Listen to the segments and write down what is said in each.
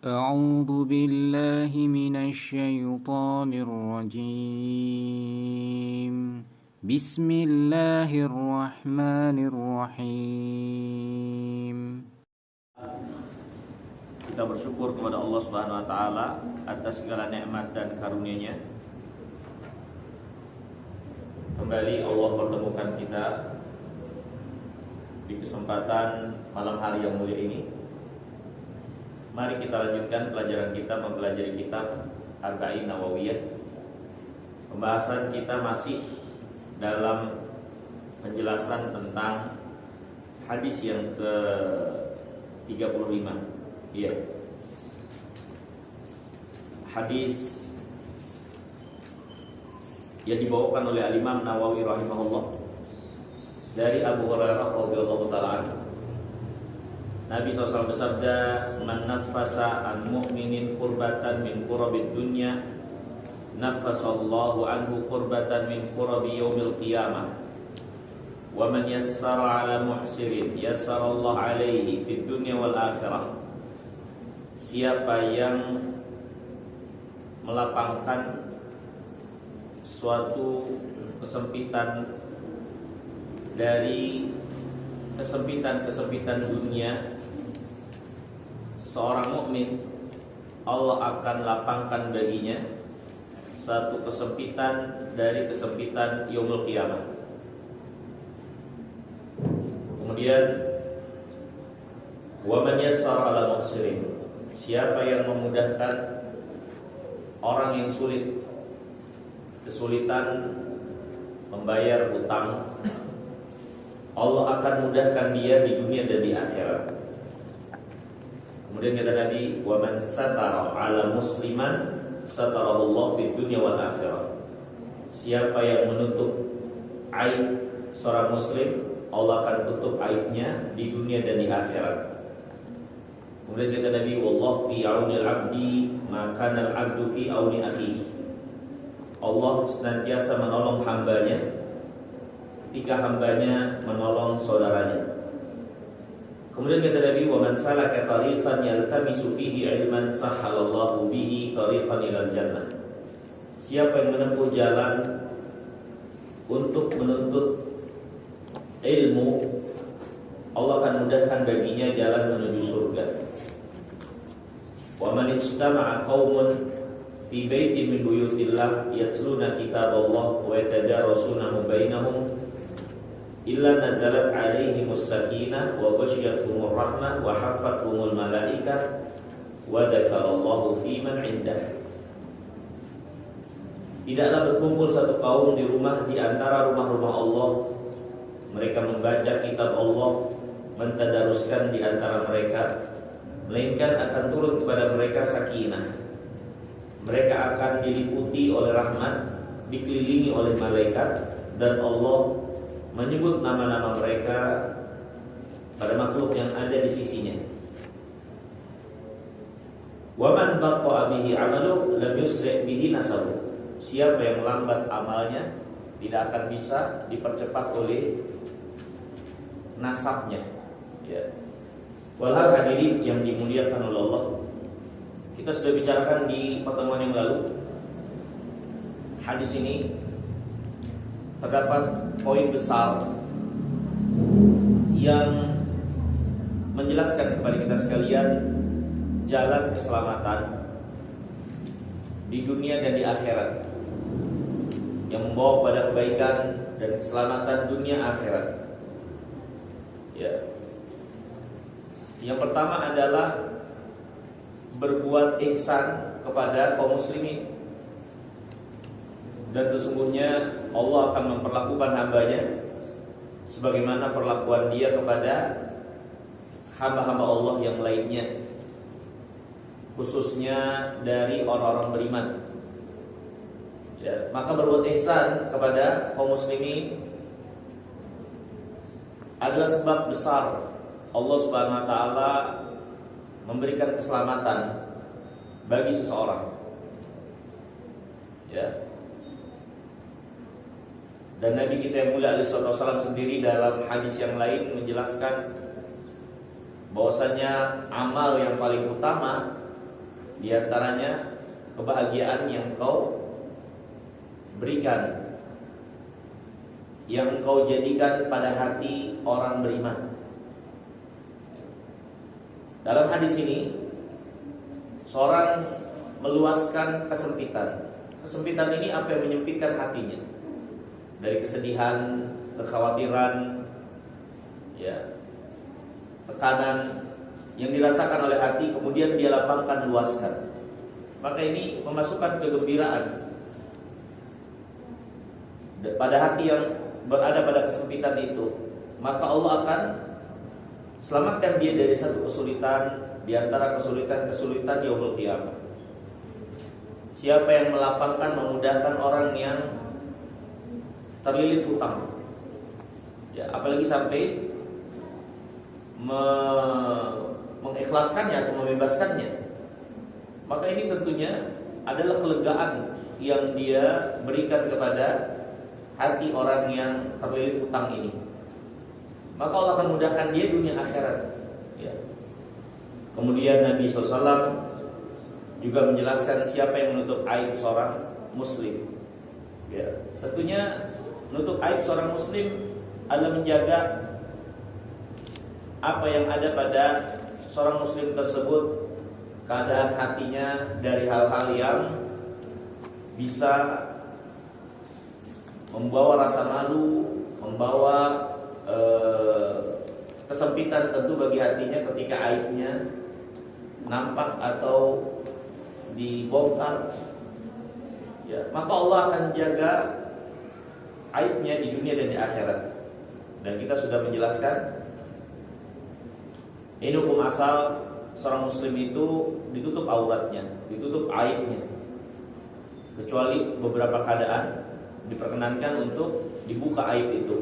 أعوذ بالله من الشيطان الرجيم بسم الله الرحمن الرحيم. Kita bersyukur kepada Allah Subhanahu wa taala atas segala nikmat dan karunia-Nya. Kembali Allah pertemukan kita di kesempatan malam hari yang mulia ini. Mari kita lanjutkan pelajaran kita mempelajari kitab Arba'in Nawawiyah. Pembahasan kita masih dalam penjelasan tentang hadis yang ke-35. Iya. Hadis yang dibawakan oleh Al-Imam Nawawi rahimahullah dari Abu Hurairah radhiyallahu taala anhu. Nabi SAW bersabda, "Man nafasa an mu'minin qurbatan min qurabid dunya, nafasallahu anhu qurbatan min qurabi yaumil qiyamah. Wa man yassara ala muhsirin, yassarallahu alaihi fid dunya wal akhirah." Siapa yang melapangkan suatu kesempitan dari kesempitan-kesempitan dunia seorang mukmin, Allah akan lapangkan baginya satu kesempitan dari kesempitan yaumul qiyamah. Kemudian wa man yassara ala muhsirin, siapa yang memudahkan orang yang kesulitan membayar hutang, Allah akan mudahkan dia di dunia dan di akhirat. Kemudian kata Nabi, wa man satara ala musliman satarallahu fid dunya wal akhirah. Siapa yang menutup aib seorang muslim, Allah akan tutup aibnya di dunia dan di akhirat. Kemudian kata Nabi, wallahu fi aunil abdi ma kana al abdu fi auni akhihi. Allah senantiasa menolong hambanya ketika hambanya menolong saudaranya. Kemudian kata Nabi, wa man salaka tariqan yaltamisu fihi ilman sahhalallahu bihi tariqan ilal jannah. Siapa yang menempuh jalan untuk menuntut ilmu, Allah akan mudahkan baginya jalan menuju surga. Wa man ijtama'a qaumun fi baitin min buyutillah yatluna kitaballah wa yatadarasunahu bainahum illa nazalat alaihimus sakinah wa ghasyiyatuhumur rahmah wa haffathumul malaikah wa dzakarallahu fi man indah. Tidaklah berkumpul satu kaum di antara rumah-rumah Allah, mereka membaca kitab Allah, mentadaruskan di antara mereka, melainkan akan turun kepada mereka sakinah. Mereka akan diliputi oleh rahmat, dikelilingi oleh malaikat, dan Allah menyebut nama-nama mereka pada makhluk yang ada di sisinya. Wa man batta'a bihi 'amaluhu lam yusri' bihi nasabuhu. Siapa yang lambat amalnya tidak akan bisa dipercepat oleh nasabnya. Ya. Walhal hadirin yang dimuliakan oleh Allah, kita sudah bicarakan di pertemuan yang lalu. Hadis ini terdapat poin besar yang menjelaskan kepada kita sekalian jalan keselamatan di dunia dan di akhirat, yang membawa pada kebaikan dan keselamatan dunia akhirat. Ya. Yang pertama adalah berbuat ihsan kepada kaum muslimin. Dan sesungguhnya Allah akan memperlakukan hambanya sebagaimana perlakuan dia kepada hamba-hamba Allah yang lainnya, khususnya dari orang-orang beriman. Ya, maka berbuat ihsan kepada kaum muslimin adalah sebab besar Allah Subhanahu wa taala memberikan keselamatan bagi seseorang. Ya. Dan Nabi kita yang mulia alaihi wasallam sendiri dalam hadis yang lain menjelaskan bahwasanya amal yang paling utama Di antaranya kebahagiaan yang kau berikan, yang kau jadikan pada hati orang beriman. Dalam hadis ini seorang meluaskan kesempitan. Kesempitan ini apa yang menyempitkan hatinya? Dari kesedihan, kekhawatiran, ya, tekanan yang dirasakan oleh hati, kemudian dia lapangkan, luaskan. Maka ini memasukkan kegembiraan pada hati yang berada pada kesempitan itu. Maka Allah akan selamatkan dia dari satu kesulitan di antara kesulitan-kesulitan yaumul qiyamah. Siapa yang melapangkan, memudahkan orang yang terlilit hutang, ya, apalagi sampai mengikhlaskannya atau membebaskannya, maka ini tentunya adalah kelegaan yang dia berikan kepada hati orang yang terlilit hutang ini. Maka Allah akan mudahkan dia dunia akhirat, ya. Kemudian Nabi SAW juga menjelaskan siapa yang menutup aib seorang muslim, ya. Tentunya menutup aib seorang muslim adalah menjaga apa yang ada pada seorang muslim tersebut, keadaan hatinya dari hal-hal yang bisa membawa rasa malu, membawa kesempitan tentu bagi hatinya ketika aibnya nampak atau dibongkar, ya, maka Allah akan jaga aibnya di dunia dan di akhirat. Dan kita sudah menjelaskan ini hukum asal seorang muslim itu ditutup auratnya, ditutup aibnya, kecuali beberapa keadaan diperkenankan untuk dibuka aib itu,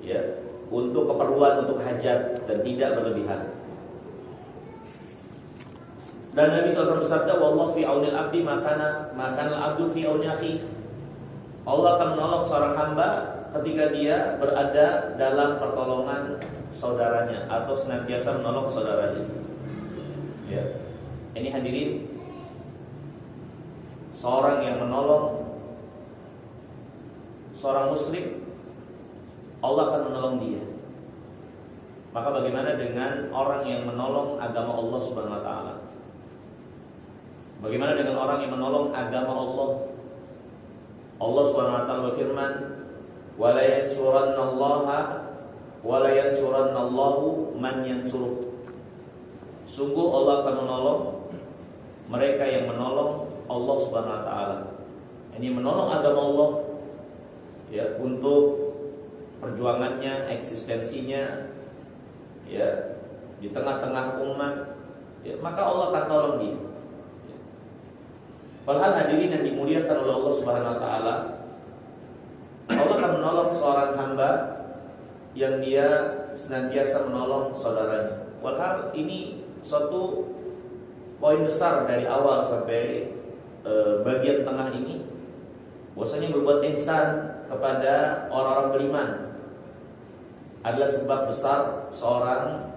ya, untuk keperluan, untuk hajat, dan tidak berlebihan. Dan Nabi SAW bersabda, "Wallahu fi aunil abdi makana al-abdu fi auni akhi." Allah akan menolong seorang hamba ketika dia berada dalam pertolongan saudaranya atau senantiasa menolong saudaranya. Ya. Ini hadirin, seorang yang menolong seorang muslim, Allah akan menolong dia. Maka bagaimana dengan orang yang menolong agama Allah Subhanahu wa taala? Bagaimana dengan orang yang menolong agama Allah? Allah Subhanahu wa taala berfirman, "Wa la yansurannallaha wa la yansurannallahu man yansuruh." Sungguh Allah akan menolong mereka yang menolong Allah Subhanahu wa taala. Ini menolong agama Allah, ya, untuk perjuangannya, eksistensinya, ya, di tengah-tengah umat, ya, maka Allah akan tolong dia. Padahal hadirin yang dimuliakan oleh Allah Subhanahu wa taala, Allah akan menolong seorang hamba yang dia senantiasa menolong saudaranya. Padahal ini suatu poin besar dari awal sampai bagian tengah ini, bahwasanya berbuat ihsan kepada orang-orang beriman adalah sebab besar seorang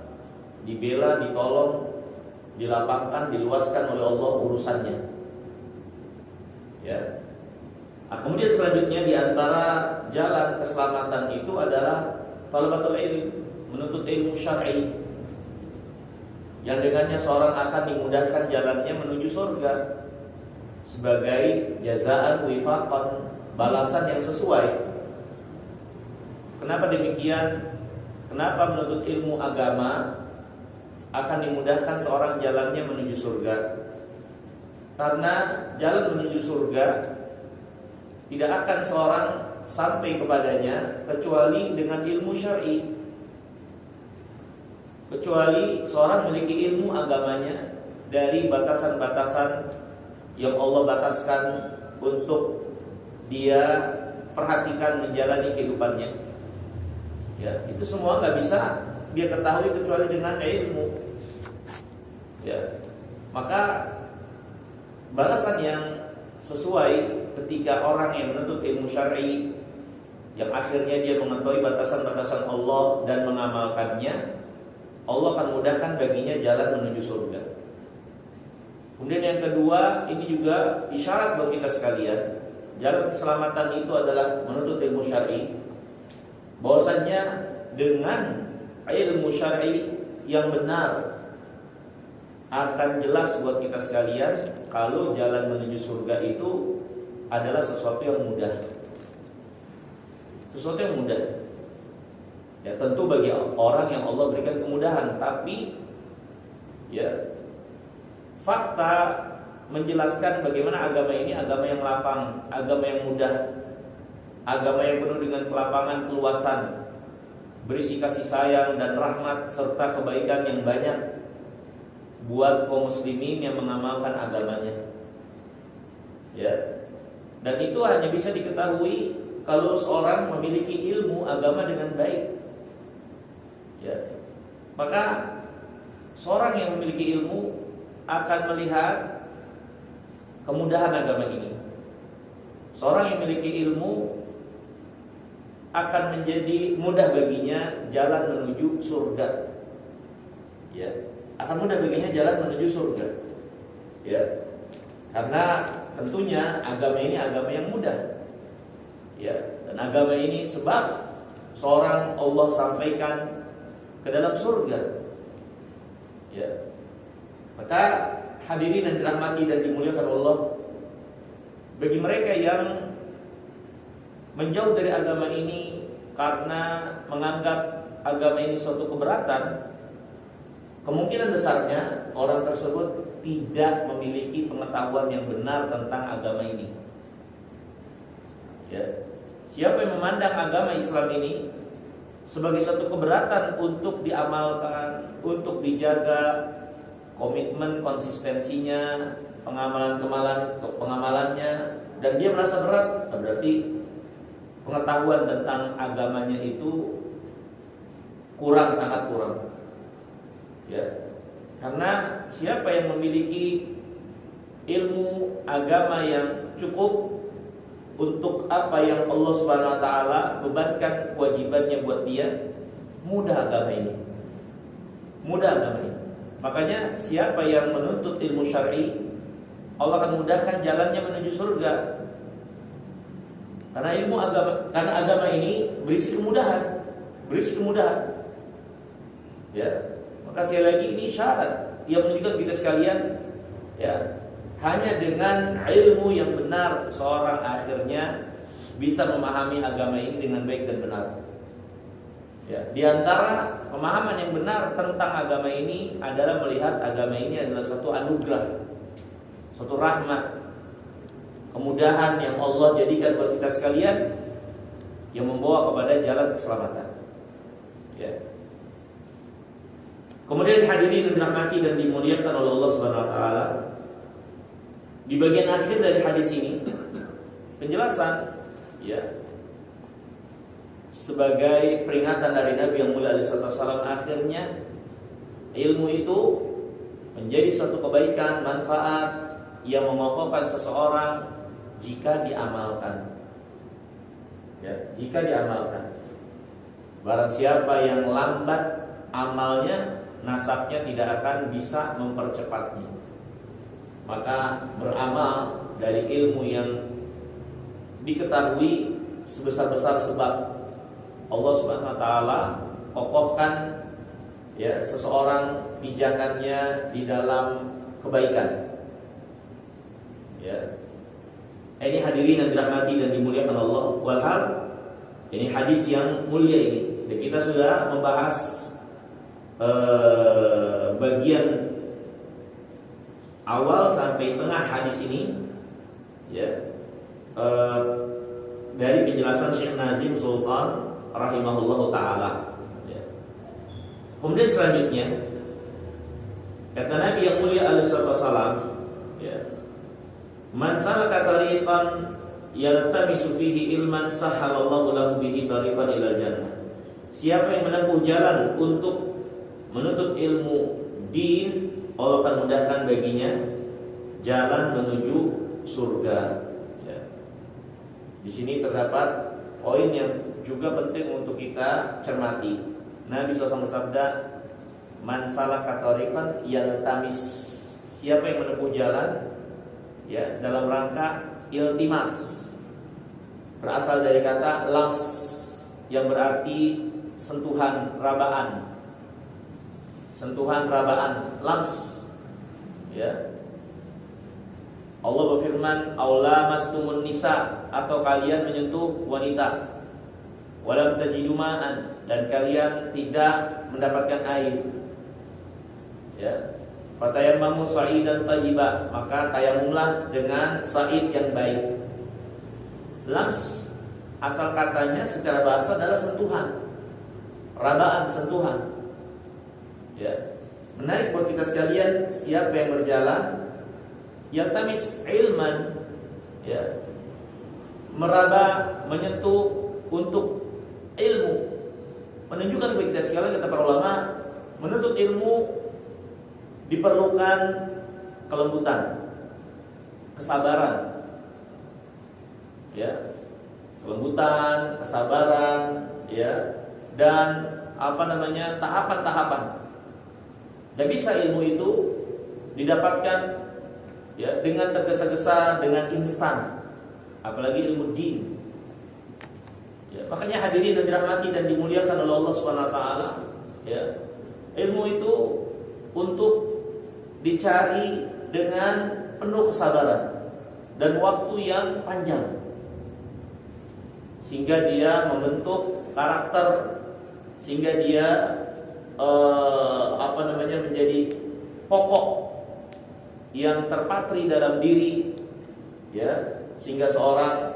dibela, ditolong, dilapangkan, diluaskan oleh Allah urusannya. Ya. Nah, kemudian selanjutnya di antara jalan keselamatan itu adalah talabatul ilm, menuntut ilmu syar'i, yang dengannya seorang akan dimudahkan jalannya menuju surga sebagai jazaan wifaqan, balasan yang sesuai. Kenapa demikian? Kenapa menuntut ilmu agama akan dimudahkan seorang jalannya menuju surga? Karena jalan menuju surga tidak akan seorang sampai kepadanya kecuali dengan ilmu syar'i. Kecuali seorang memiliki ilmu agamanya dari batasan-batasan yang Allah bataskan untuk dia perhatikan menjalani kehidupannya. Ya, itu semua nggak bisa dia ketahui kecuali dengan ilmu. Ya, maka balasan yang sesuai ketika orang yang menuntut ilmu syar'i, yang akhirnya dia mengetahui batasan-batasan Allah dan mengamalkannya, Allah akan mudahkan baginya jalan menuju surga. Kemudian yang kedua, ini juga isyarat buat kita sekalian. Jalan keselamatan itu adalah menuntut ilmu syar'i. Bahwasannya dengan ilmu syar'i yang benar akan jelas buat kita sekalian kalau jalan menuju surga itu adalah sesuatu yang mudah. Sesuatu yang mudah. Ya, tentu bagi orang yang Allah berikan kemudahan, tapi ya, fakta menjelaskan bagaimana agama ini agama yang lapang, agama yang mudah, agama yang penuh dengan kelapangan, keluasan, berisi kasih sayang dan rahmat serta kebaikan yang banyak buat kaum muslimin yang mengamalkan agamanya. Ya. Dan itu hanya bisa diketahui kalau seorang memiliki ilmu agama dengan baik. Ya. Maka seorang yang memiliki ilmu akan melihat kemudahan agama ini. Seorang yang memiliki ilmu akan menjadi mudah baginya jalan menuju surga. Ya, akan mudah baginya jalan menuju surga. Ya. Karena tentunya agama ini agama yang mudah. Ya, dan agama ini sebab seorang Allah sampaikan ke dalam surga. Ya. Maka hadirin yang dirahmati dan dimuliakan Allah, bagi mereka yang menjauh dari agama ini karena menganggap agama ini suatu keberatan, kemungkinan besarnya orang tersebut tidak memiliki pengetahuan yang benar tentang agama ini. Ya. Siapa yang memandang agama Islam ini sebagai satu keberatan untuk diamalkan, untuk dijaga komitmen, konsistensinya, pengamalannya, dan dia merasa berat, berarti pengetahuan tentang agamanya itu kurang, sangat kurang. Ya. Karena siapa yang memiliki ilmu agama yang cukup untuk apa yang Allah Subhanahu wa taala bebankan kewajibannya buat dia, mudah agama ini. Mudah agama ini. Makanya siapa yang menuntut ilmu syar'i, Allah akan mudahkan jalannya menuju surga. Karena agama ini berisi kemudahan, Ya. Maka sekali lagi ini syarat yang menunjukkan kita sekalian, ya, hanya dengan ilmu yang benar seorang akhirnya bisa memahami agama ini dengan baik dan benar. Ya, di antara pemahaman yang benar tentang agama ini adalah melihat agama ini adalah satu anugerah, satu rahmat, kemudahan yang Allah jadikan buat kita sekalian yang membawa kepada jalan keselamatan. Ya. Kemudian hadirin yang dirahmati dan dimuliakan oleh Allah Subhanahu wa taala, di bagian akhir dari hadis ini penjelasan, ya, sebagai peringatan dari Nabi yang mulia alaihi wasallam, akhirnya ilmu itu menjadi suatu kebaikan, manfaat yang memokokkan seseorang jika diamalkan. Ya, jika diamalkan. Barang siapa yang lambat amalnya, nasabnya tidak akan bisa mempercepatnya. Maka beramal dari ilmu yang diketahui sebesar-besar sebab Allah Subhanahu wa taala kokohkan, ya, seseorang pijakannya di dalam kebaikan. Ya. Ini hadirin yang dirahmati dan dimuliakan Allah, walhal ini hadis yang mulia ini. Dan kita sudah membahas bagian awal sampai tengah hadis ini, ya, dari penjelasan Syekh Nazim Sultan rahimahullahu taala. Ya. Kemudian selanjutnya kata Nabi yang mulia alaihi wasallam, ya, man salaka tariqan yaltamisu fihi ilman sahhalallahu lahu bihi tariqan ilal jannah. Siapa yang menempuh jalan untuk menuntut ilmu din, Allah akan mudahkan baginya jalan menuju surga. Ya. Di sini terdapat poin yang juga penting untuk kita cermati. Nabi SAW bersabda, "Man salaka tariqan yaltamis." siapa yang menempuh jalan ya dalam rangka iltimas, berasal dari kata lams yang berarti sentuhan rabaan. Sentuhan rabaan, lams. Ya. Allah berfirman, "Aula mastumun nisa," atau kalian menyentuh wanita. Walam tajidu ma'an, dan kalian tidak mendapatkan air. Ya. Fatayammamu sa'idan thayyiba, maka tayamumlah dengan sa'id yang baik. Lams asal katanya secara bahasa adalah sentuhan. Rabaan, sentuhan. Ya. Menarik buat kita sekalian, siapa yang berjalan yaltamis ilman, ya, meraba, menyentuh untuk ilmu, menunjukkan kepada kita sekalian, kata para ulama, menuntut ilmu diperlukan kelembutan, kesabaran, ya, kelembutan, kesabaran, ya, dan tahapan-tahapan. Dan bisa ilmu itu didapatkan ya dengan tergesa-gesa, dengan instan, apalagi ilmu din. Ya, makanya hadirin yang dirahmati dan dimuliakan oleh Allah Subhanahu wa taala, ya, ilmu itu untuk dicari dengan penuh kesabaran dan waktu yang panjang, sehingga dia membentuk karakter, sehingga dia menjadi pokok yang terpatri dalam diri, ya, sehingga seorang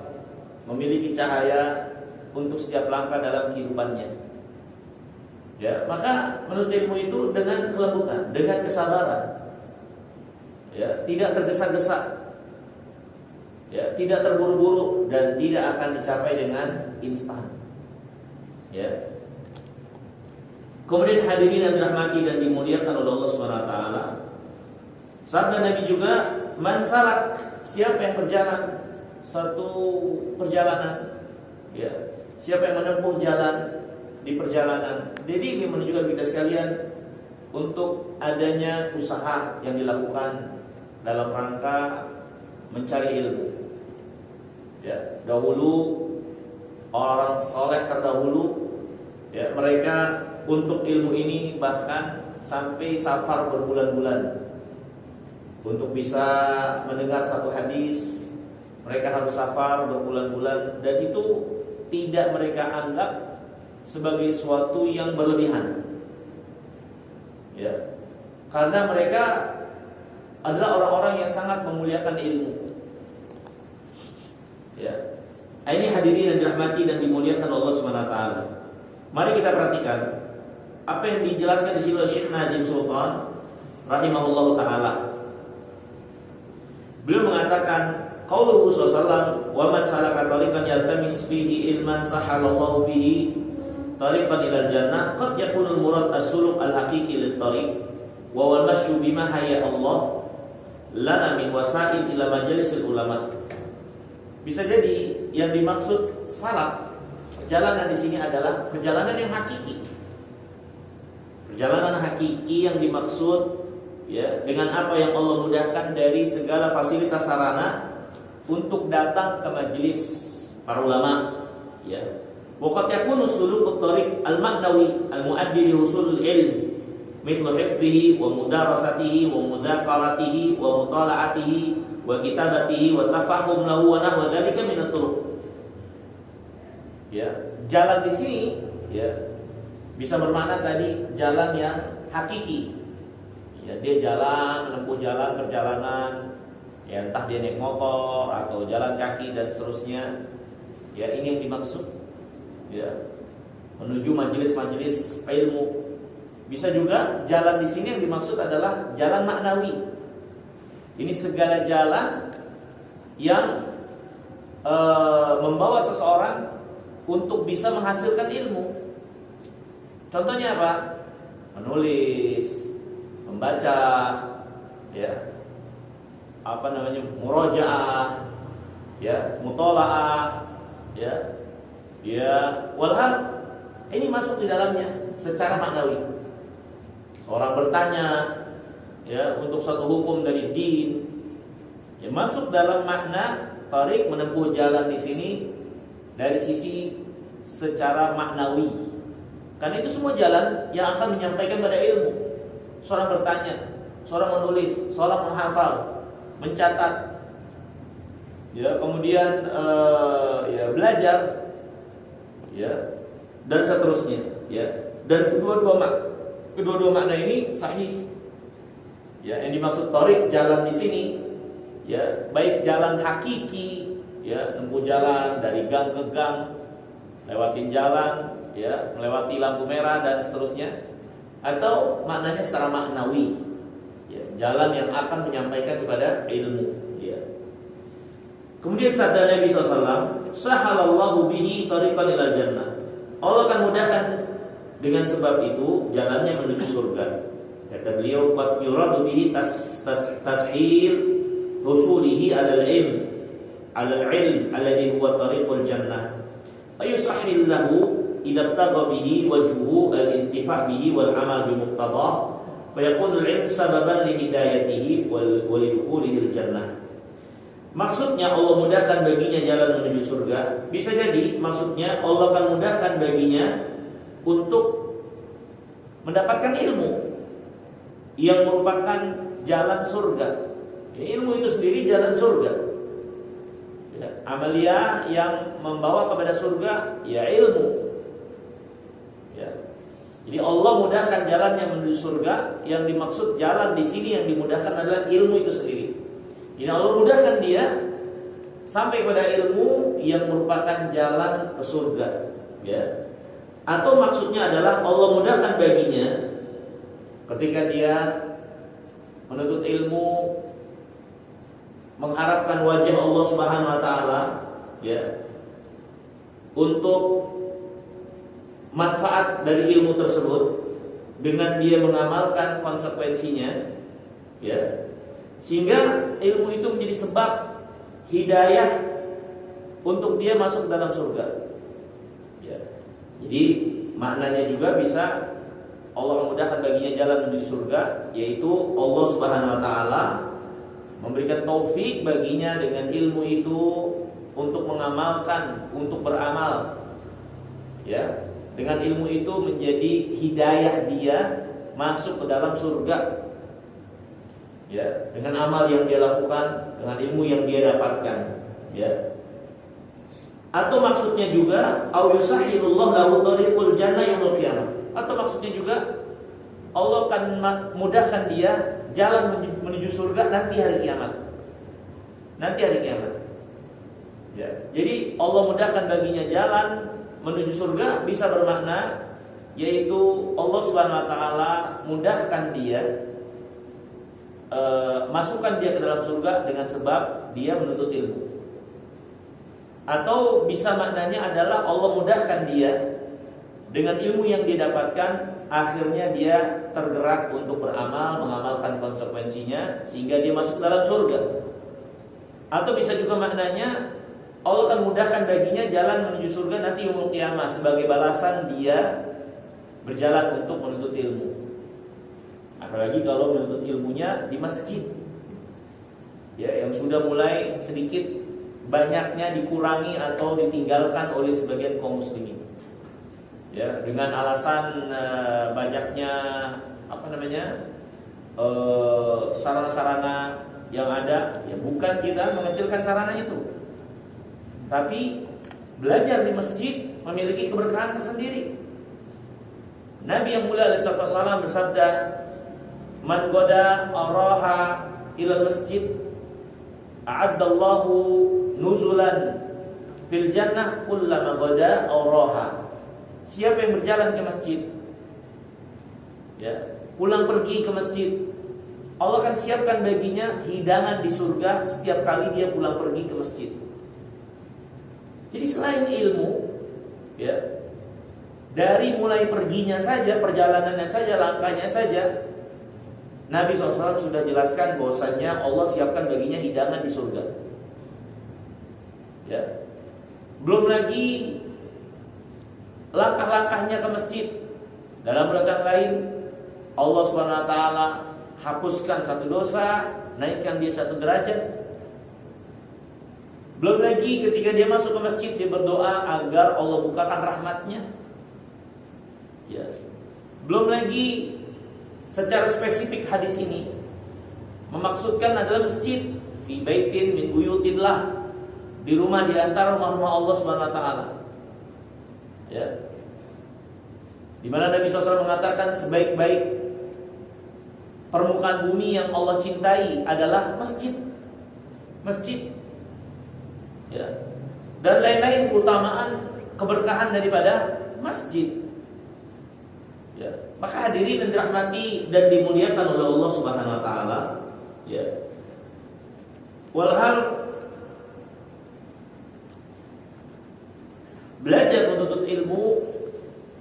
memiliki cahaya untuk setiap langkah dalam kehidupannya. Ya, maka menuntut ilmu itu dengan kelembutan, dengan kesabaran, ya, tidak tergesa-gesa, ya, tidak terburu-buru, dan tidak akan dicapai dengan instan. Ya. Kemudian hadirin yang dirahmati dan dimuliakan oleh Allah Subhanahu wa taala, sabda Nabi juga, man salak, siapa yang berjalan satu perjalanan, ya, siapa yang menempuh jalan di perjalanan. Jadi ini menunjukkan kita sekalian untuk adanya usaha yang dilakukan dalam rangka mencari ilmu. Ya, dahulu orang soleh terdahulu, ya, mereka untuk ilmu ini bahkan sampai safar berbulan-bulan. Untuk bisa mendengar satu hadis, mereka harus safar berbulan-bulan, dan itu tidak mereka anggap sebagai suatu yang berlebihan. Ya. Karena mereka adalah orang-orang yang sangat memuliakan ilmu. Ya. Ini hadirin yang dirahmati dan dimuliakan Allah Subhanahu wa taala. Mari kita perhatikan apa yang dijelaskan di sini oleh Syekh Nazim Sultan rahimahullahu taala. Beliau mengatakan, qauluhu sallallahu wa man salaka tariqan yaltamis fihi ilman sahalallahu bihi tariqan ilal jannah qad yakunul murad as-suluk al-haqiqi lit-tariq wa wal masyu bima hayya Allah lana min wasail ila majalisil ulama. Bisa jadi yang dimaksud salak, perjalanan di sini adalah perjalanan yang hakiki. Perjalanan hakiki yang dimaksud, ya, dengan apa yang Allah mudahkan dari segala fasilitas sarana untuk datang ke majelis para ulama, ya. Waqad yakunu sulukut thariq al-ma'nawi al-muaddi li husulil ilm mithlu hifdhihi wa mudarasatihi wa mudzakaratihi wa mutala'atihi wa kitabatihi wa tafahum lahu wa nahwa dzalika min at-turuq. Ya, jalan di sini, ya, bisa bermakna tadi jalan yang hakiki. Ya, dia jalan, menempuh jalan perjalanan, ya, entah dia naik motor atau jalan kaki dan seterusnya. Ya, ini yang dimaksud, ya, menuju majelis-majelis ilmu. Bisa juga jalan di sini yang dimaksud adalah jalan maknawi. Ini segala jalan yang membawa seseorang untuk bisa menghasilkan ilmu. Contohnya apa? Menulis, membaca, ya, murojaah, ya, mutolaah, ya, walhal ini masuk di dalamnya secara maknawi. Seorang bertanya, ya, untuk satu hukum dari din, ya, masuk dalam makna tariq, menempuh jalan di sini dari sisi secara maknawi. Karena itu semua jalan yang akan menyampaikan pada ilmu. Seorang bertanya, seorang menulis, seorang menghafal, mencatat, ya, kemudian ya, belajar, ya, dan seterusnya, ya. Dan kedua-dua makna ini sahih. Ya, yang dimaksud tariq, jalan di sini, ya, baik jalan hakiki, ya, menempuh jalan dari gang ke gang, lewatin jalan, ya, melewati lampu merah dan seterusnya, atau maknanya secara maknawi, ya, jalan yang akan menyampaikan kepada ilmu, ya. Kemudian sabda Nabi SAW, sahalallahu bihi tariqan ilal jannah. Allah akan mudahkan dengan sebab itu jalannya menuju surga. Kata beliau, qad yuradu bihi tashil rusulihi alal ilm alladhi huwa tariqul jannah. Ayusahhil lahu idza tagha bihi wajhu al-intifa' bihi wal amal bi muqtadah fa yakunu al-ilm sababan li hidayatihi wa li dukhulihi al-jannah. Maksudnya Allah mudahkan baginya jalan menuju surga. Bisa jadi maksudnya Allah akan mudahkan baginya untuk mendapatkan ilmu yang merupakan jalan surga. Ilmu itu sendiri jalan surga, ya, amalia yang membawa kepada surga, ya, ilmu, ya. Jadi Allah mudahkan jalannya menuju surga. Yang dimaksud jalan di sini yang dimudahkan adalah ilmu itu sendiri. Jadi Allah mudahkan dia sampai pada ilmu yang merupakan jalan ke surga, ya. Atau maksudnya adalah Allah mudahkan baginya ketika dia menuntut ilmu, mengharapkan wajah Allah Subhanahu wa taala, ya, untuk manfaat dari ilmu tersebut dengan dia mengamalkan konsekuensinya, ya, sehingga ilmu itu menjadi sebab hidayah untuk dia masuk dalam surga, ya. Jadi maknanya juga bisa Allah memudahkan baginya jalan menuju surga, yaitu Allah Subhanahu wa taala memberikan taufik baginya dengan ilmu itu untuk mengamalkan, untuk beramal, ya. Dengan ilmu itu menjadi hidayah dia masuk ke dalam surga, ya, dengan amal yang dia lakukan, dengan ilmu yang dia dapatkan, ya. Atau maksudnya juga au yusahhilullahu lahu tariqul jannah yaumil qiyamah. Atau maksudnya juga Allah akan mudahkan dia jalan menuju surga nanti hari kiamat. Nanti hari kiamat, ya. Jadi Allah mudahkan baginya jalan menuju surga bisa bermakna yaitu Allah Subhanahu wa taala mudahkan dia, masukkan dia ke dalam surga dengan sebab dia menuntut ilmu. Atau bisa maknanya adalah Allah mudahkan dia dengan ilmu yang dia dapatkan, akhirnya dia tergerak untuk beramal, mengamalkan konsekuensinya sehingga dia masuk dalam surga. Atau bisa juga maknanya Allah akan mudahkan baginya jalan menuju surga nanti yaumul qiyamah sebagai balasan dia berjalan untuk menuntut ilmu. Apalagi kalau menuntut ilmunya di masjid, ya, yang sudah mulai sedikit banyaknya dikurangi atau ditinggalkan oleh sebagian kaum muslimin, ya, dengan alasan banyaknya sarana-sarana yang ada, ya, bukan kita mengecilkan sarana itu, tapi belajar di masjid memiliki keberkahan tersendiri. Nabi yang mulia alaihi wasallam bersabda, "Man qada araha ilal masjid a'addallahu nuzulan fil jannah kullama qada araha." Siapa yang berjalan ke masjid, ya, pulang pergi ke masjid, Allah akan siapkan baginya hidangan di surga setiap kali dia pulang pergi ke masjid. Jadi selain ilmu, ya, dari mulai perginya saja, perjalanannya saja, langkahnya saja, Nabi SAW sudah jelaskan bahwasannya Allah siapkan baginya hidangan di surga, ya. Belum lagi langkah-langkahnya ke masjid. Dalam riwayat lain Allah Subhanahu wa taala hapuskan satu dosa, naikkan dia satu derajat. Belum lagi ketika dia masuk ke masjid, dia berdoa agar Allah bukakan rahmatnya. Ya. Belum lagi secara spesifik hadis ini memaksudkan adalah masjid fi baitin min buyutillah, di rumah di antara rumah-rumah Allah Subhanahu wa taala. Ya. Di mana Nabi SAW mengatakan sebaik-baik permukaan bumi yang Allah cintai adalah masjid. Masjid. Ya. Dan lain-lain keutamaan keberkahan daripada masjid. Ya. Maka hadirin yang dirahmati dan dimuliakan oleh Allah Subhanahu wa taala, ya. Walhal belajar menuntut ilmu,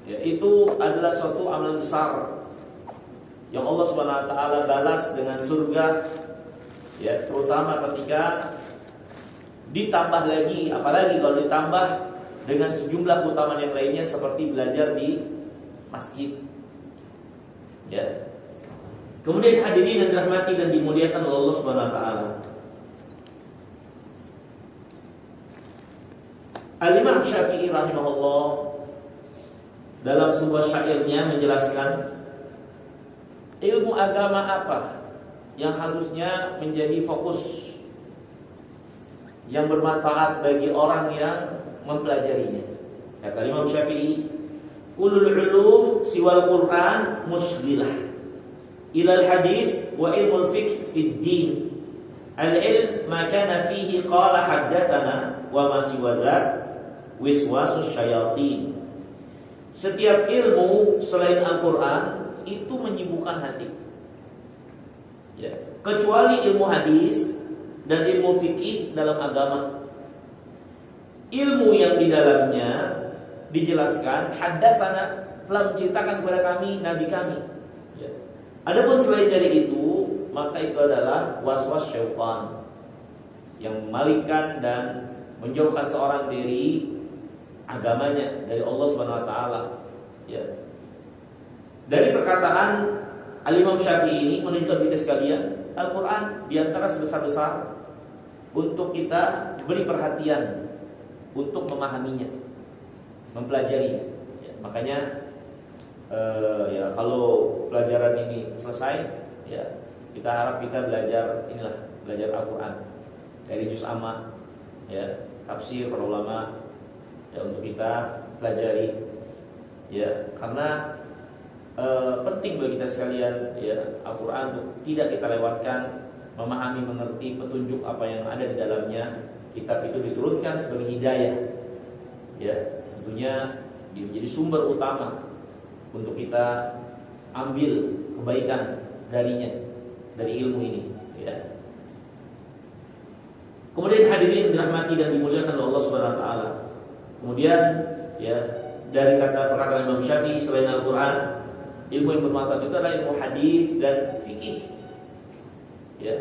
ya, itu adalah suatu amal besar yang Allah Subhanahu wa taala balas dengan surga, ya, terutama ketika ditambah lagi, apalagi kalau ditambah dengan sejumlah keutamaan yang lainnya seperti belajar di masjid. Ya. Kemudian hadirin yang dirahmati dan dimuliakan oleh Allah Subhanahu wa taala. Al-Imam Syafi'i rahimahullah dalam sebuah syairnya menjelaskan ilmu agama apa yang harusnya menjadi fokus yang bermanfaat bagi orang yang mempelajarinya. Kata Imam Syafi'i, kulul ulum siwal Quran musghilah ilal hadis wa ilmul fiqh fid din. Al-ilm ma kana fihi qala haddatsana wa ma siwa dzak wiswasus syayatin. Setiap ilmu selain Al-Quran itu menyibukkan hati, ya, kecuali ilmu hadis dan ilmu fikih dalam agama. Ilmu yang di dalamnya dijelaskan haddatsana, telah menceritakan kepada kami nabi kami, ya. Adapun selain dari itu, maka itu adalah waswas syaitan yang memalingkan dan menjauhkan seorang dari agamanya, dari Allah Subhanahu wa taala, ya. Dari perkataan Al-Imam Syafi'i ini menunjukkan kita sekalian, Al-Quran diantara sebesar-besar untuk kita beri perhatian, untuk memahaminya, mempelajarinya, ya. Makanya ya, kalau pelajaran ini selesai, ya, kita harap kita belajar belajar Al-Quran dari juz amma, ya, tafsir para ulama, ya, untuk kita pelajari, ya, karena penting bagi kita sekalian, ya, Al-Quran untuk tidak kita lewatkan, memahami, mengerti petunjuk apa yang ada di dalamnya. Kitab itu diturunkan sebagai hidayah, ya, tentunya dia menjadi sumber utama untuk kita ambil kebaikan darinya, dari ilmu ini, ya. Kemudian hadirin dirahmati dan dimuliakan oleh Allah Subhanahu wa taala. Kemudian, ya, dari perkataan Imam Syafi'i, selain Al-Quran, ilmu yang bermanfaat itu adalah ilmu hadis dan fikih, ya,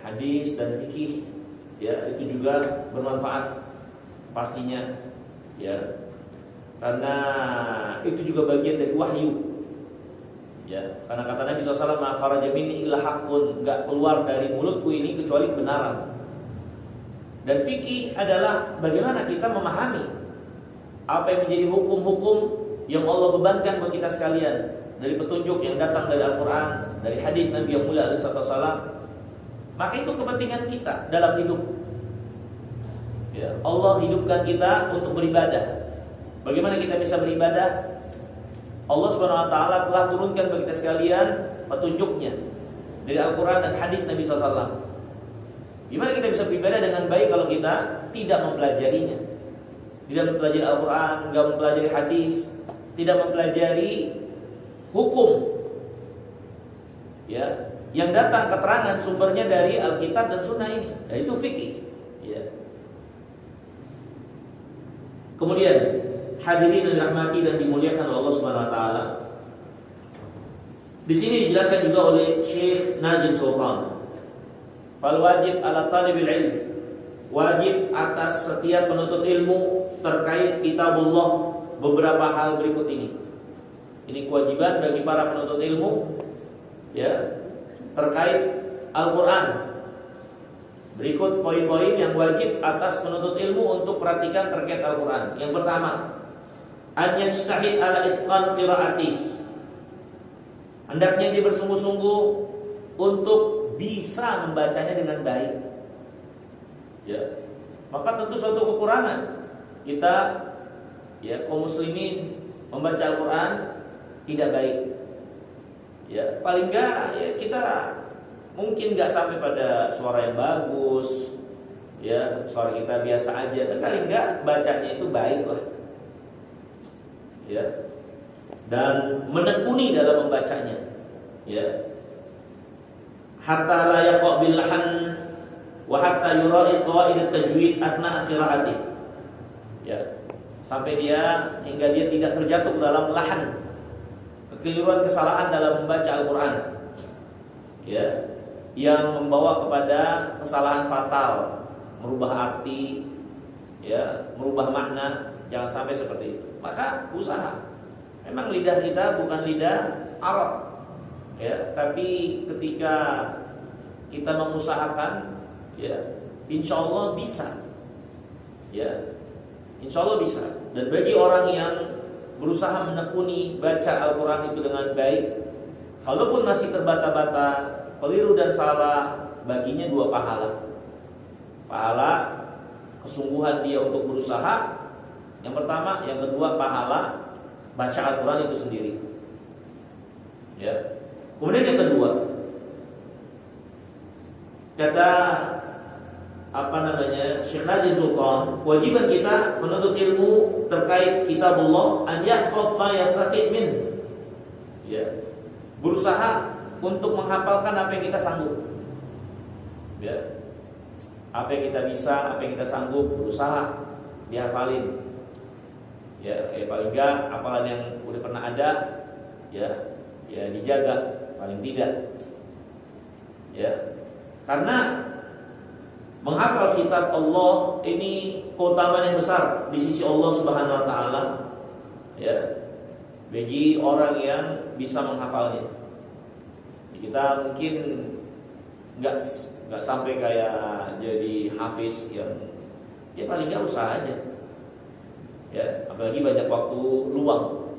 hadis dan fikih, ya, itu juga bermanfaat pastinya, ya, karena itu juga bagian dari wahyu, ya, karena kata Nabi SAW, ma kharaja minni illa haqqun, enggak keluar dari mulutku ini kecuali kebenaran. Dan fikih adalah bagaimana kita memahami apa yang menjadi hukum-hukum yang Allah bebankan buat kita sekalian, dari petunjuk yang datang dari Al-Quran, dari hadis Nabi yang mulia alaihi wasallam. Maka itu kepentingan kita dalam hidup, ya. Allah hidupkan kita untuk beribadah. Bagaimana kita bisa beribadah? Allah Subhanahu wa taala telah turunkan bagi kita sekalian petunjuknya dari Al-Quran dan hadis Nabi SAW. Gimana kita bisa beribadah dengan baik kalau kita tidak mempelajarinya? Tidak mempelajari Al-Quran, tidak mempelajari hadis, tidak mempelajari hukum, ya, yang datang keterangan sumbernya dari Alkitab dan Sunnah ini, dan itu fikih, ya. Kemudian hadirin yang dirahmati dan dimuliakan oleh Allah Subhanahu wa taala, di sini dijelaskan juga oleh Syekh Nazim Sultan, fal wajib ala talibil ilm, wajib atas setiap penuntut ilmu terkait kitabullah beberapa hal berikut ini. Ini kewajiban bagi para penuntut ilmu, ya, terkait Al-Quran. Berikut poin-poin yang wajib atas penuntut ilmu untuk perhatikan terkait Al-Quran. Yang pertama, an yajtahid ala itqan qiraatih. Hendaknya dia bersungguh-sungguh untuk bisa membacanya dengan baik. Ya. Maka tentu suatu kekurangan kita, ya, kaum muslimin membaca Al-Quran tidak baik. Ya, paling enggak ya kita mungkin enggak sampai pada suara yang bagus. Ya, suara kita biasa aja, tapi paling enggak bacanya itu baik lah. Ya. Dan menekuni dalam membacanya. Ya. Hatta la yaqa bil lahan wa hatta yura'i qawaid at-tajwid athna qiraatih. Ya. Sampai hingga dia tidak terjatuh dalam lahan, kekeliruan, kesalahan dalam membaca Al-Quran, ya, yang membawa kepada kesalahan fatal, merubah arti, ya, merubah makna. Jangan sampai seperti itu. Maka usaha. Memang lidah kita bukan lidah Arab, ya, tapi ketika kita mengusahakan, ya, insya Allah bisa, ya, insya Allah bisa. Dan bagi orang yang berusaha menekuni baca Al-Quran itu dengan baik, walaupun masih terbata-bata, keliru dan salah, baginya 2 pahala. Pahala kesungguhan dia untuk berusaha, yang pertama. Yang kedua, pahala baca Al-Quran itu sendiri. Ya. Kemudian yang kedua, kata Syekh Nazim Sultan, kewajiban kita menuntut ilmu terkait kitabullah an yahfaz ma yastati' min. Ya. Berusaha untuk menghafalkan apa yang kita sanggup. Ya. Apa yang kita bisa, apa yang kita sanggup, berusaha dihafalin. Ya, paling enggak hafalan yang udah pernah ada, ya dijaga paling tidak. Ya. Karena menghafal kitab Allah ini keutamaan yang besar di sisi Allah Subhanahu wa taala, ya, bagi orang yang bisa menghafalnya. Kita mungkin enggak sampai kayak jadi hafiz yang ya paling enggak usaha aja. Ya, apalagi banyak waktu luang,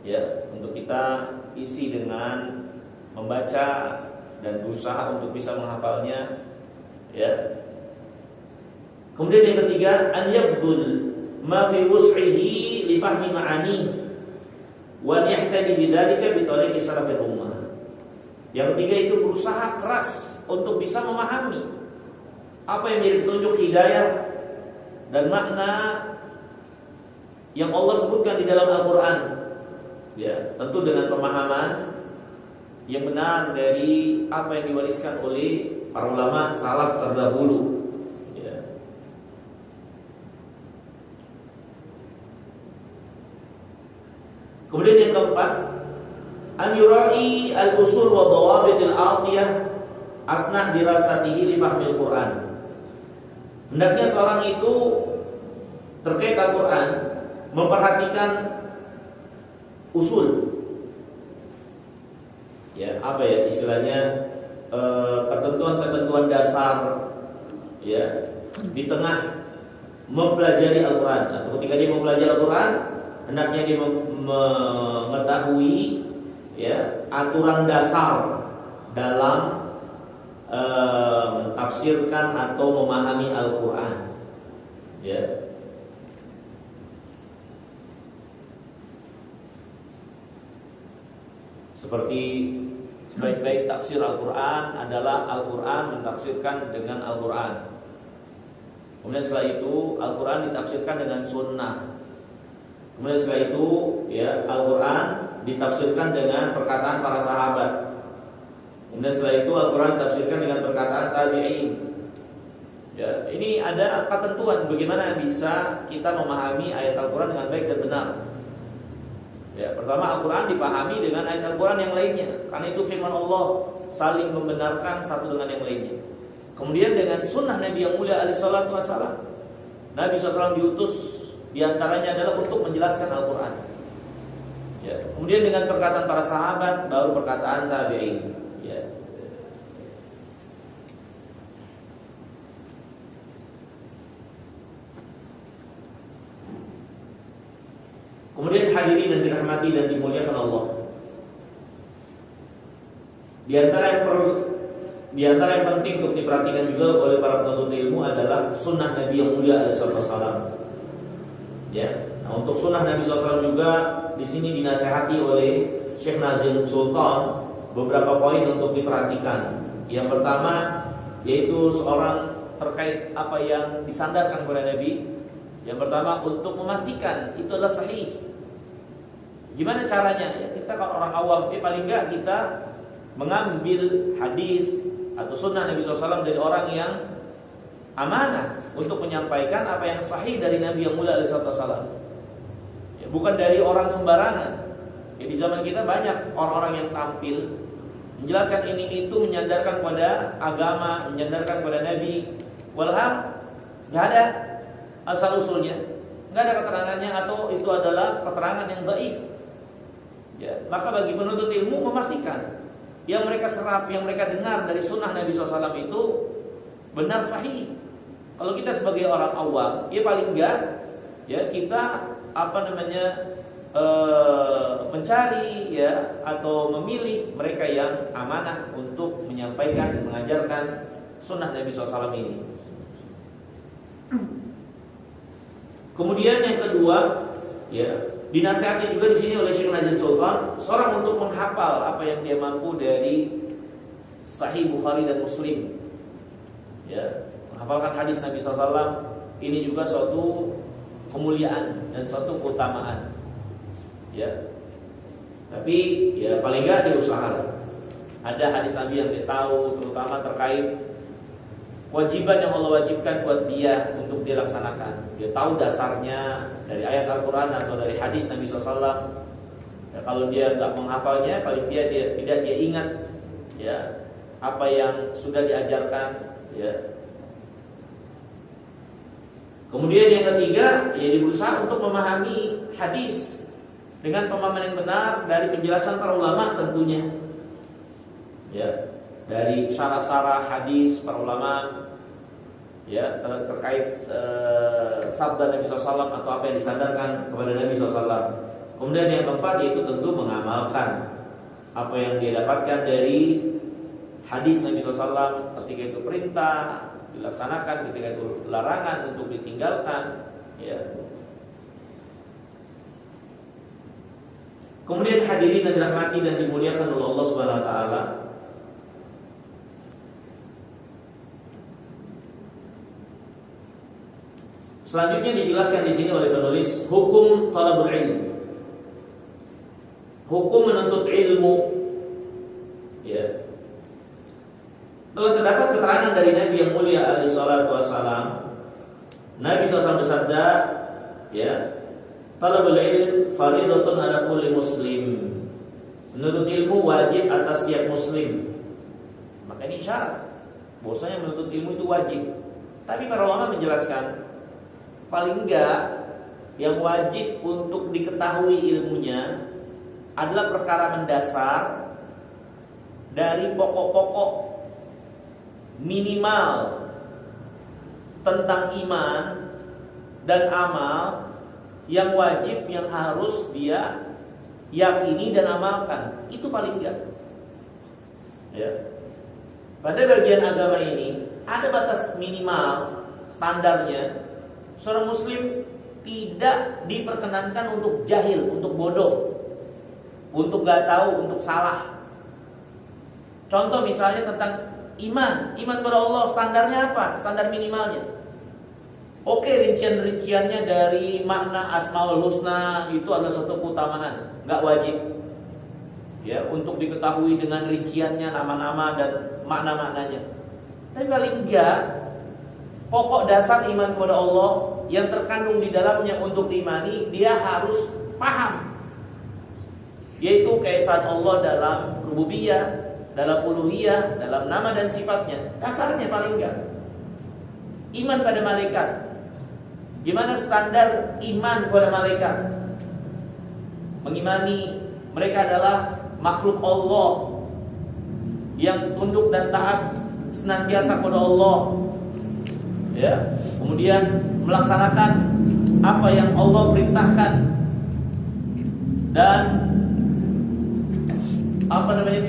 ya, untuk kita isi dengan membaca dan berusaha untuk bisa menghafalnya. Ya. Kemudian yang ketiga, an yabdul ma fi wus'ihi li fahmi ma'ani wa yahtadi bidzalika bi tariqi salafil ummah. Yang ketiga itu berusaha keras untuk bisa memahami apa yang menjadi petunjuk hidayah dan makna yang Allah sebutkan di dalam Al-Quran. Ya, tentu dengan pemahaman yang benar dari apa yang diwariskan oleh para ulama salaf terdahulu. Ya. Kemudian yang keempat, an yura'i al-usul wa dhawabitil atiyah asna dirasatihi li fahmil Quran. Hendaknya seorang itu terkait Al-Quran memperhatikan usul. Ya, apa ya istilahnya, ketentuan-ketentuan dasar, ya, di tengah mempelajari Al-Quran. Atau ketika dia mempelajari Al-Quran, hendaknya dia mengetahui, ya, aturan dasar dalam mentafsirkan atau memahami Al-Quran. Ya. Seperti sebaik-baik tafsir Al-Quran adalah Al-Quran mentafsirkan dengan Al-Quran. Kemudian setelah itu Al-Quran ditafsirkan dengan sunnah. Kemudian setelah itu, ya, Al-Quran ditafsirkan dengan perkataan para sahabat. Kemudian setelah itu Al-Quran ditafsirkan dengan perkataan tabi'in. Ya, ini ada ketentuan bagaimana bisa kita memahami ayat Al-Quran dengan baik dan benar. Ya, pertama Al-Quran dipahami dengan ayat Al-Quran yang lainnya, karena itu firman Allah saling membenarkan satu dengan yang lainnya. Kemudian dengan sunnah Nabi yang mulia alaihi salatu wassalam. Nabi SAW diutus diantaranya adalah untuk menjelaskan Al-Quran. Ya, kemudian dengan perkataan para sahabat, baru perkataan tabi'in. Ya, hadirin yang dirahmati dan dimuliakan Allah, di antara yang penting untuk diperhatikan juga oleh para penuntut ilmu adalah sunnah Nabi yang mulia alaihi wasallam. Ya, nah untuk sunnah Nabi SAW juga di sini dinasihati oleh Syekh Nazil Sultan beberapa poin untuk diperhatikan. Yang pertama yaitu seorang terkait apa yang disandarkan kepada Nabi. Yang pertama untuk memastikan itu adalah sahih. Gimana caranya? Ya, kita kalau orang awam, paling enggak kita mengambil hadis atau sunnah Nabi SAW dari orang yang amanah untuk menyampaikan apa yang sahih dari Nabi yang mulia alaihi wasallam. Ya, bukan dari orang sembarangan. Ya, di zaman kita banyak orang-orang yang tampil menjelaskan ini itu, menyandarkan pada agama, menyandarkan pada Nabi. Walhal nggak ada asal usulnya, nggak ada keterangannya, atau itu adalah keterangan yang dhaif. Ya, maka bagi penuntut ilmu memastikan yang mereka serap, yang mereka dengar dari sunnah Nabi SAW itu benar sahih. Kalau kita sebagai orang awam, ya paling enggak ya kita mencari ya atau memilih mereka yang amanah untuk menyampaikan dan mengajarkan sunnah Nabi SAW ini. Kemudian yang kedua, ya dinasihati juga di sini oleh Syekh Nazil Sultan seorang untuk menghafal apa yang dia mampu dari Sahih Bukhari dan Muslim. Ya, menghafalkan hadis Nabi SAW ini juga suatu kemuliaan dan suatu keutamaan. Ya, tapi ya paling enggak diusahakan. Ada hadis Nabi yang dia tahu, terutama terkait kewajiban yang Allah wajibkan buat dia untuk dia laksanakan. Dia tahu dasarnya dari ayat Al-Quran atau dari hadis Nabi SAW. Ya, kalau dia nggak menghafalnya, paling dia tidak dia ingat ya apa yang sudah diajarkan. Ya. Kemudian yang ketiga, ya berusaha untuk memahami hadis dengan pemahaman yang benar dari penjelasan para ulama tentunya. Ya, dari syarah-syarah hadis para ulama ya terkait sabda Nabi SAW atau apa yang disandarkan kepada Nabi SAW. Kemudian yang keempat yaitu tentu mengamalkan apa yang dia dapatkan dari hadis Nabi SAW, ketika itu perintah dilaksanakan, ketika itu larangan untuk ditinggalkan. Ya. Kemudian hadirin yang dirahmati dan dimuliakan oleh Allah Subhanahu Wa Taala, selanjutnya dijelaskan di sini oleh penulis hukum talabul ilm, hukum menuntut ilmu. Ya, telah terdapat keterangan dari Nabi yang mulia alaihi salatu wasalam. Nabi SAW bersabda, ya, talabul ilm fardhatun ala kulli muslim. Menuntut ilmu wajib atas setiap muslim. Maka ini syarat bahwasanya menuntut ilmu itu wajib. Tapi para ulama menjelaskan paling enggak yang wajib untuk diketahui ilmunya adalah perkara mendasar dari pokok-pokok minimal tentang iman dan amal yang wajib, yang harus dia yakini dan amalkan. Itu paling enggak. Ya. Pada bagian agama ini ada batas minimal standarnya. Seorang muslim tidak diperkenankan untuk jahil, untuk bodoh, untuk gak tahu, untuk salah. Contoh misalnya tentang iman pada Allah, standarnya apa? Standar minimalnya. Oke, rincian-rinciannya dari makna Asmaul Husna itu adalah suatu keutamaan, nggak wajib. Ya, untuk diketahui dengan rinciannya, nama-nama dan makna-maknanya. Tapi paling enggak pokok dasar iman kepada Allah yang terkandung di dalamnya untuk diimani, dia harus paham. Yaitu keesaan Allah dalam rububiyah, dalam uluhiyah, dalam nama dan sifatnya. Dasarnya paling enggak. Iman pada malaikat. Gimana standar iman kepada malaikat? Mengimani mereka adalah makhluk Allah yang tunduk dan taat senantiasa kepada Allah. Ya, kemudian melaksanakan apa yang Allah perintahkan. dan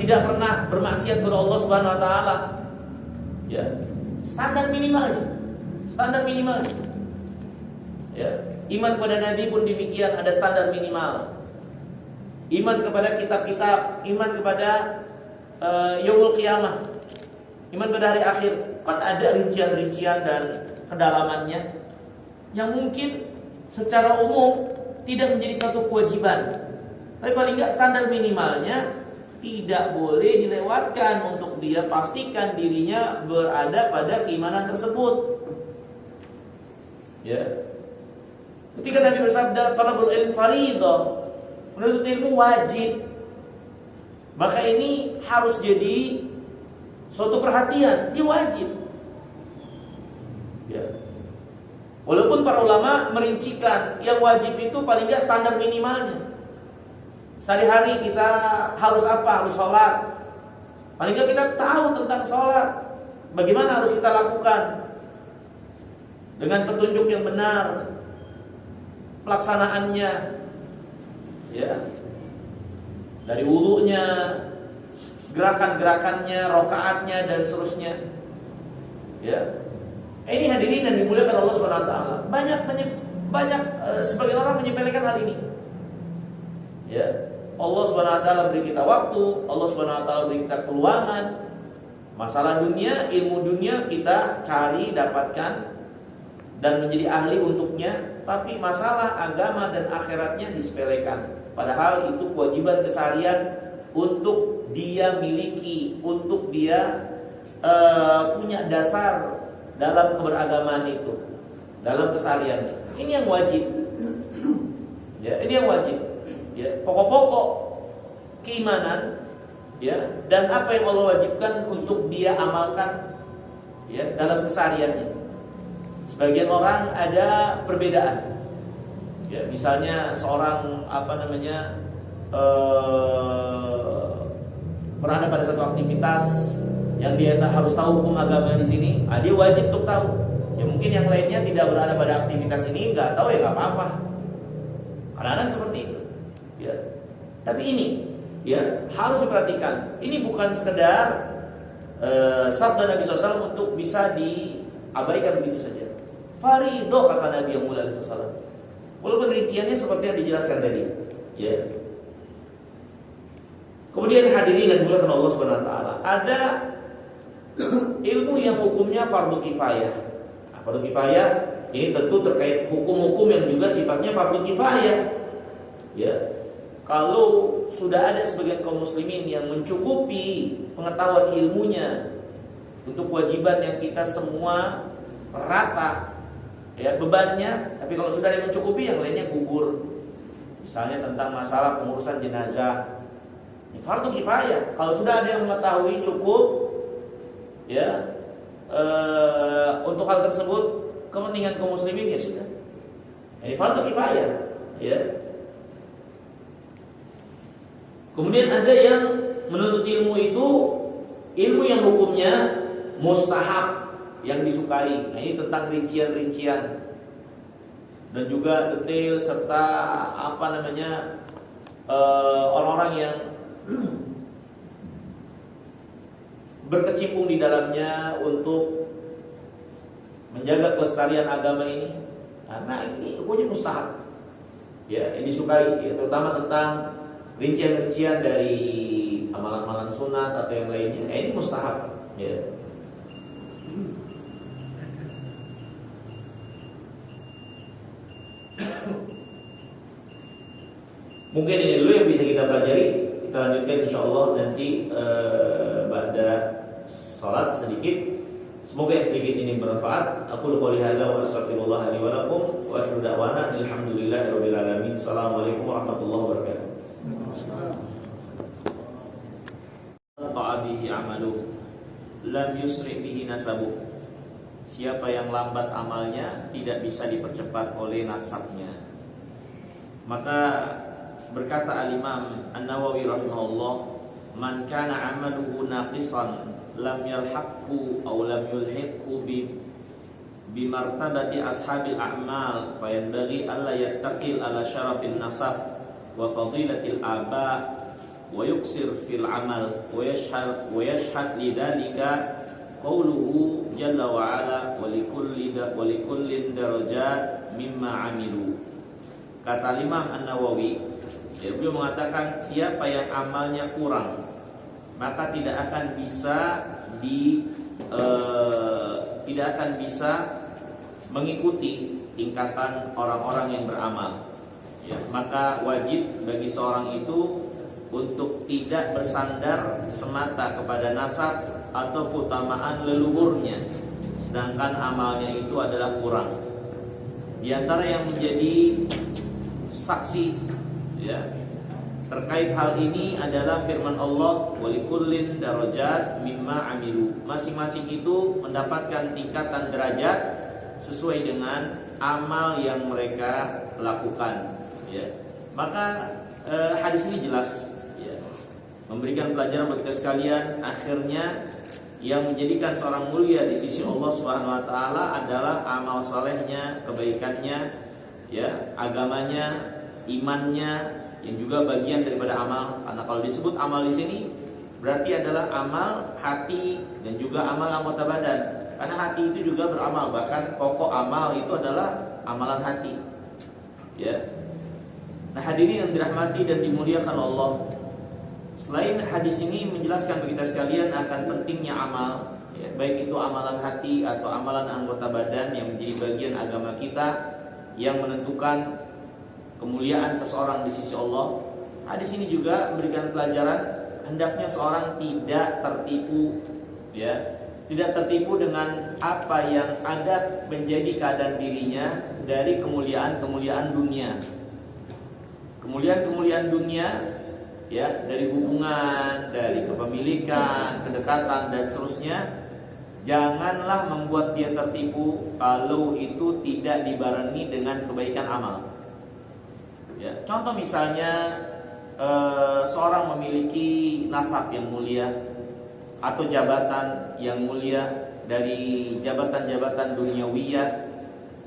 tidak pernah bermaksiat kepada Allah Subhanahu wa taala. Ya. Standar minimalnya. Ya. Iman kepada Nabi pun demikian, ada standar minimal. Iman kepada kitab-kitab, iman kepada yaumul qiyamah, iman pada hari akhir, kan ada rincian-rincian dan kedalamannya yang mungkin secara umum tidak menjadi satu kewajiban. Tapi paling enggak standar minimalnya tidak boleh dilewatkan untuk dia pastikan dirinya berada pada keimanan tersebut. Ya. Ketika Nabi bersabda talabul ilm fardhah, menuntut ilmu wajib, maka ini harus jadi suatu perhatian, dia wajib. Ya. Walaupun para ulama merincikan yang wajib itu paling enggak standar minimalnya. Sehari-hari kita harus apa? Harus sholat. Paling enggak kita tahu tentang sholat, bagaimana harus kita lakukan dengan petunjuk yang benar, pelaksanaannya, ya, dari wudunya, gerakan-gerakannya, rokaatnya dan seterusnya. Ya, ini hadirin yang dimuliakan Allah Subhanahu Wa Taala. Banyak sebagian orang menyepelekan hal ini. Ya, Allah Subhanahu Wa Taala beri kita waktu, Allah Subhanahu Wa Taala beri kita keluangan. Masalah dunia, ilmu dunia kita cari, dapatkan dan menjadi ahli untuknya. Tapi masalah agama dan akhiratnya disepelekan. Padahal itu kewajiban keseharian untuk dia miliki, untuk dia punya dasar dalam keberagaman itu, dalam kesehariannya. Ini yang wajib. Ya, ini yang wajib. Ya, pokok-pokok keimanan, ya, dan apa yang Allah wajibkan untuk dia amalkan, ya, dalam kesehariannya. Sebagian orang ada perbedaan. Ya, misalnya seorang berada pada satu aktivitas yang dia harus tahu hukum agama di sini, dia wajib untuk tahu. Ya mungkin yang lainnya tidak berada pada aktivitas ini, nggak tahu ya nggak apa-apa. Kadang-kadang seperti itu. Ya. Tapi ini, ya, harus diperhatikan. Ini bukan sekedar sabda Nabi SAW untuk bisa diabaikan begitu saja. Fardhah kata Nabi yang mulia SAW. Walaupun rinciannya seperti yang dijelaskan tadi. Ya. Kemudian hadirin dan dimuliakan Allah Subhanahu Wa Taala, ada ilmu yang hukumnya fardu kifayah. Nah, fardu kifayah ini tentu terkait hukum-hukum yang juga sifatnya fardu kifayah. Ya. Kalau sudah ada sebagian kaum muslimin yang mencukupi pengetahuan ilmunya untuk kewajiban yang kita semua rata, ya, bebannya, tapi kalau sudah ada yang mencukupi, yang lainnya gugur. Misalnya tentang masalah pengurusan jenazah, ini fardu kifayah. Kalau sudah ada yang mengetahui cukup, ya, untuk hal tersebut, kepentingan kaum muslimin, ya sudah. Ini fardu kifayah, ya. Kemudian ada yang menuntut ilmu itu ilmu yang hukumnya mustahab, yang disukai. Nah, ini tentang rincian-rincian dan juga detail serta orang-orang yang berkecimpung di dalamnya untuk menjaga kelestarian agama ini. Nah, ini hukumnya mustahab, ya, yang disukai, ya, terutama tentang rincian-rincian dari amalan-amalan sunat atau yang lainnya. Ini mustahab, ya. Mungkin ini dulu yang bisa kita pelajari. Kita lanjutkan insyaallah nanti pada salat sedikit. Semoga yang sedikit ini bermanfaat. Aku qouli hadza wa astaghfirullah li wa lakum wa asyhadu da'wana alhamdulillahirabbil alamin. Assalamualaikum warahmatullahi wabarakatuh. Ta'abihi amalu lam yusri bihi nasabu. Siapa yang lambat amalnya tidak bisa dipercepat oleh nasabnya. Maka berkata al-Imam An-Nawawi rahimahullah, man kana amaluhu naqisan lam yalhaqhu aw lam yulhiqhu bi martabati ashabil a'mal fa yanbaghi alla yattaqil ala syarafin nasab wa fadilatil aba wa yuksir fil amal wa yashhad lidzalika qauluhu jalla wa ala wa likullin darajat mimma amilu. Kata Imam An-Nawawi, beliau mengatakan siapa yang amalnya kurang maka tidak akan bisa mengikuti tingkatan orang-orang yang beramal. Ya, maka wajib bagi seorang itu untuk tidak bersandar semata kepada nasab atau keutamaan leluhurnya, sedangkan amalnya itu adalah kurang. Di antara yang menjadi saksi, ya, terkait hal ini adalah firman Allah, walikullin darajat mimma amilu. Masing-masing itu mendapatkan tingkatan derajat sesuai dengan amal yang mereka lakukan. Ya. Maka hadis ini jelas, ya, memberikan pelajaran bagi kita sekalian. Akhirnya yang menjadikan seorang mulia di sisi Allah Subhanahu wa taala adalah amal salehnya, kebaikannya, ya, agamanya, imannya, yang juga bagian daripada amal. Karena kalau disebut amal di sini berarti adalah amal hati dan juga amal anggota badan. Karena hati itu juga beramal, bahkan pokok amal itu adalah amalan hati. Ya. Nah, hadirin yang dirahmati dan dimuliakan Allah, selain hadis ini menjelaskan bagi kita sekalian akan pentingnya amal, ya, baik itu amalan hati atau amalan anggota badan yang menjadi bagian agama kita yang menentukan kemuliaan seseorang di sisi Allah. Hadis ini juga memberikan pelajaran hendaknya seorang tidak tertipu, ya, tidak tertipu dengan apa yang ada menjadi keadaan dirinya dari kemuliaan-kemuliaan dunia. Kemuliaan-kemuliaan dunia, ya, dari hubungan, dari kepemilikan, kedekatan dan seterusnya, janganlah membuat dia tertipu kalau itu tidak dibarengi dengan kebaikan amal. Ya, contoh misalnya seorang memiliki nasab yang mulia atau jabatan yang mulia dari jabatan-jabatan duniawiyah,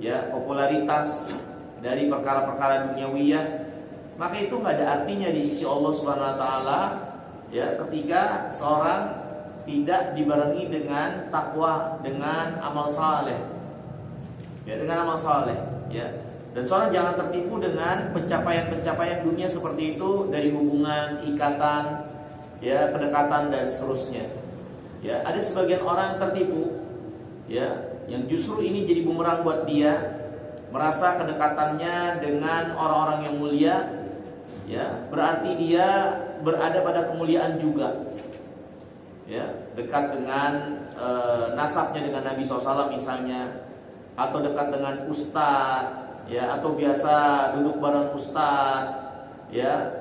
ya, popularitas dari perkara-perkara duniawiyah, maka itu nggak ada artinya di sisi Allah Subhanahu wa taala, ya, ketika seorang tidak dibarengi dengan takwa, dengan amal saleh. Ya, dengan amal saleh, ya. Dan seorang jangan tertipu dengan pencapaian-pencapaian dunia seperti itu dari hubungan, ikatan, ya, kedekatan dan seterusnya. Ya, ada sebagian orang tertipu, ya, yang justru ini jadi bumerang buat dia, merasa kedekatannya dengan orang-orang yang mulia, ya, berarti dia berada pada kemuliaan juga. Ya, dekat dengan nasabnya dengan Nabi SAW misalnya, atau dekat dengan ustadz, ya, atau biasa duduk bareng ustadz, ya,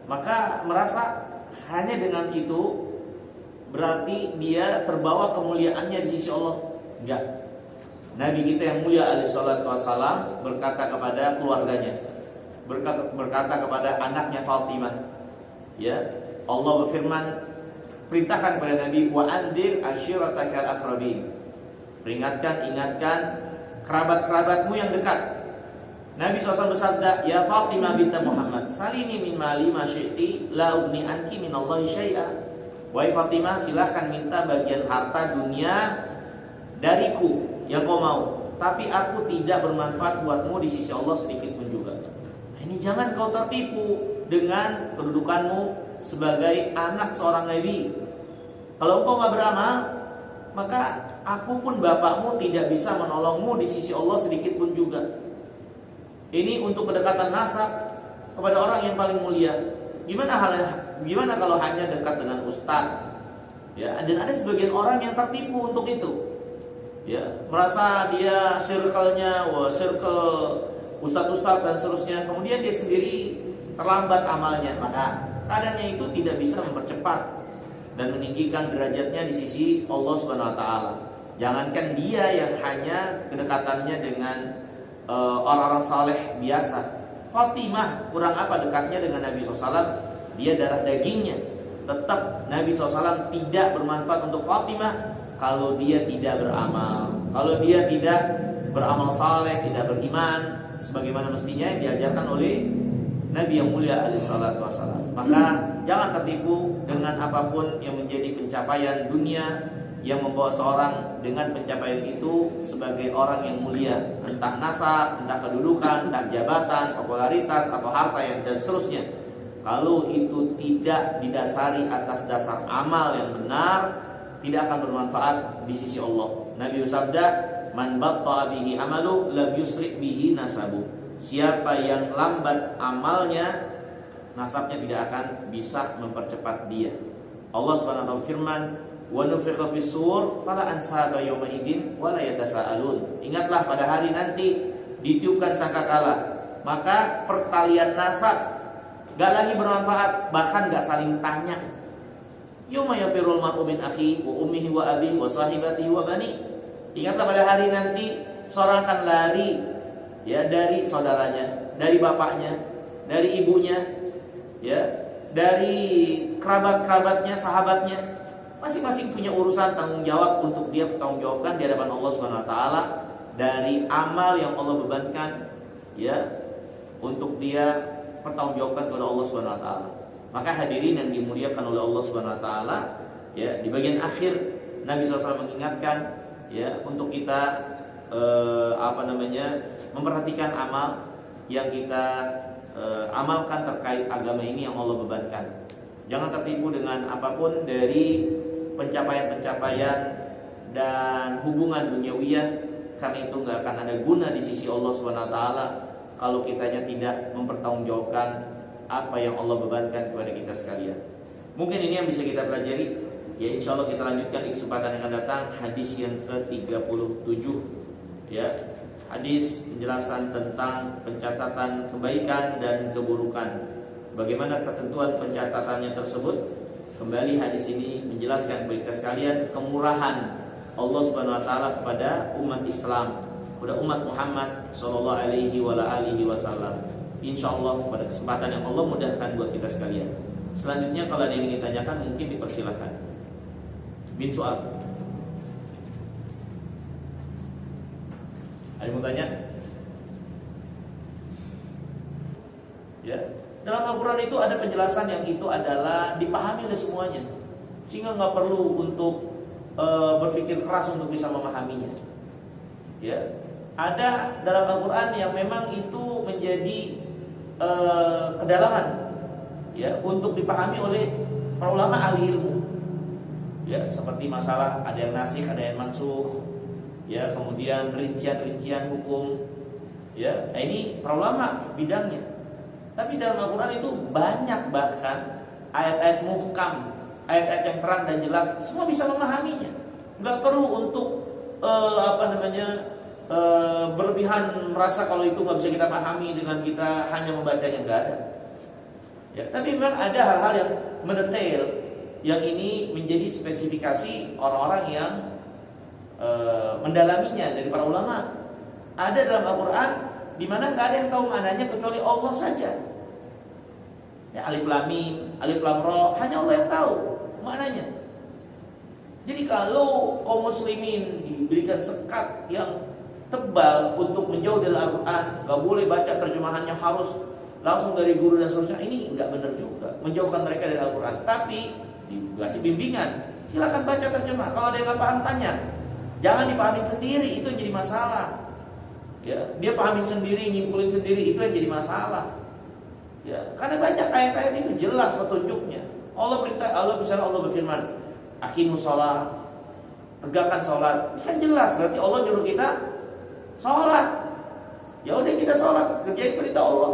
maka merasa hanya dengan itu berarti dia terbawa kemuliaannya di sisi Allah. Enggak. Nabi kita yang mulia alaihi salatu wassalam berkata kepada keluarganya, berkata kepada anaknya Fatimah, ya, Allah berfirman, perintahkan kepada Nabi, wa anzir ashiratakal aqrabin, peringatkan, ingatkan kerabat-kerabatmu yang dekat. Nabi SAW bersabda, ya Fatimah binti Muhammad, salini min mali ma syi'ti la ugni anki min Allahi syai'a. Wahai Fatimah, silahkan minta bagian harta dunia dariku yang kau mau, tapi aku tidak bermanfaat buatmu di sisi Allah sedikit pun juga. Nah, ini jangan kau tertipu dengan kedudukanmu sebagai anak seorang Nabi. Kalau engkau gak beramal, maka aku pun bapakmu tidak bisa menolongmu di sisi Allah sedikit pun juga. Ini untuk kedekatan nasab kepada orang yang paling mulia. Gimana kalau hanya dekat dengan ustaz? Ya, dan ada sebagian orang yang tertipu untuk itu. Ya, merasa dia circle-nya, circle ustaz-ustaz dan seterusnya, kemudian dia sendiri terlambat amalnya, maka keadaannya itu tidak bisa mempercepat dan meninggikan derajatnya di sisi Allah Subhanahu wa taala. Jangankan dia yang hanya kedekatannya dengan orang-orang saleh biasa. Fatimah kurang apa dekatnya dengan Nabi SAW? Dia darah dagingnya. Tetap Nabi SAW tidak bermanfaat untuk Fatimah kalau dia tidak beramal, kalau dia tidak beramal saleh, tidak beriman sebagaimana mestinya yang diajarkan oleh Nabi yang mulia alaihi salatu wasallam. Maka jangan tertipu dengan apapun yang menjadi pencapaian dunia yang membawa seorang dengan pencapaian itu sebagai orang yang mulia, entah nasab, entah kedudukan, entah jabatan, popularitas atau harta yang dan seterusnya. Kalau itu tidak didasari atas dasar amal yang benar, tidak akan bermanfaat di sisi Allah. Nabi bersabda, "Man batta'a bihi amalu lam yusrik bihi nasabu." Siapa yang lambat amalnya, nasabnya tidak akan bisa mempercepat dia. Allah Subhanahu wa taala firman, "Wa nufikha fis sur fala ansaba yawma idzin wa la yatasaalun." Ingatlah pada hari nanti ditiupkan sangkakala, maka pertalian nasab gak lagi bermanfaat, bahkan gak saling tanya. Yawma yafirul mar'u min akhi wa ummihi wa abihi wa sahibatihi wa bani. Ingatlah pada hari nanti seorang akan lari ya dari saudaranya, dari bapaknya, dari ibunya, ya, dari kerabat-kerabatnya, sahabatnya. Masing-masing punya urusan tanggung jawab untuk dia pertanggungjawabkan di hadapan Allah Subhanahu wa taala dari amal yang Allah bebankan, ya, untuk dia pertanggungjawabkan kepada Allah Subhanahu wa taala. Maka hadirin yang dimuliakan oleh Allah Subhanahu wa taala, ya, di bagian akhir Nabi SAW mengingatkan, ya, untuk kita memperhatikan amal yang kita amalkan terkait agama ini yang Allah bebankan. Jangan tertipu dengan apapun dari pencapaian-pencapaian dan hubungan duniawiyah, karena itu nggak akan ada guna di sisi Allah Subhanahu wa taala kalau kitanya tidak mempertanggungjawabkan apa yang Allah bebankan kepada kita sekalian. Mungkin ini yang bisa kita pelajari. Ya, insya Allah kita lanjutkan di kesempatan yang akan datang. Hadis yang ke-37, ya, hadis penjelasan tentang pencatatan kebaikan dan keburukan. Bagaimana ketentuan pencatatannya tersebut? Kembali hadis ini menjelaskan kepada kita sekalian kemurahan Allah Subhanahu wa taala kepada umat Islam, kepada umat Muhammad sallallahu alaihi wasallam. Insyaallah pada kesempatan yang Allah mudahkan buat kita sekalian. Selanjutnya kalau ada yang ingin ditanyakan mungkin dipersilakan. Bin soal. Ada yang mau tanya? Ya. Dalam Al-Quran itu ada penjelasan yang itu adalah dipahami oleh semuanya, sehingga nggak perlu untuk berpikir keras untuk bisa memahaminya. Ya, ada dalam Al-Quran yang memang itu menjadi kedalaman, ya, untuk dipahami oleh para ulama ahli ilmu. Ya, seperti masalah ada yang nasikh, ada yang mansukh, ya, kemudian rincian-rincian hukum, ya, ini para ulama bidangnya. Tapi dalam Al-Quran itu banyak bahkan ayat-ayat muhkam, ayat-ayat yang terang dan jelas, semua bisa memahaminya. Nggak perlu untuk berlebihan merasa kalau itu nggak bisa kita pahami dengan kita hanya membacanya, nggak ada. Ya, tapi memang ada hal-hal yang mendetail, yang ini menjadi spesifikasi orang-orang yang mendalaminya dari para ulama. Ada dalam Al-Quran di mana nggak ada yang tahu maknanya kecuali Allah saja. Ya, alif lam mim, alif lam ra, hanya Allah yang tahu maknanya. Jadi kalau kaum muslimin diberikan sekat yang tebal untuk menjauh dari Al-Quran, nggak boleh baca terjemahannya, harus langsung dari guru dan seterusnya, ini nggak benar juga menjauhkan mereka dari Al-Quran. Tapi dikasih bimbingan, silakan baca terjemah. Kalau ada yang nggak paham tanya, jangan dipahamin sendiri, itu yang jadi masalah. Ya, dia pahamin sendiri, nyimpulin sendiri, itu yang jadi masalah. Ya, karena banyak ayat-ayat itu jelas petunjuknya. Allah misalnya Allah berfirman, aqimus shalah, tegakkan sholat. Ini kan jelas, berarti Allah nyuruh kita sholat. Ya udah kita sholat, kerjain perintah Allah.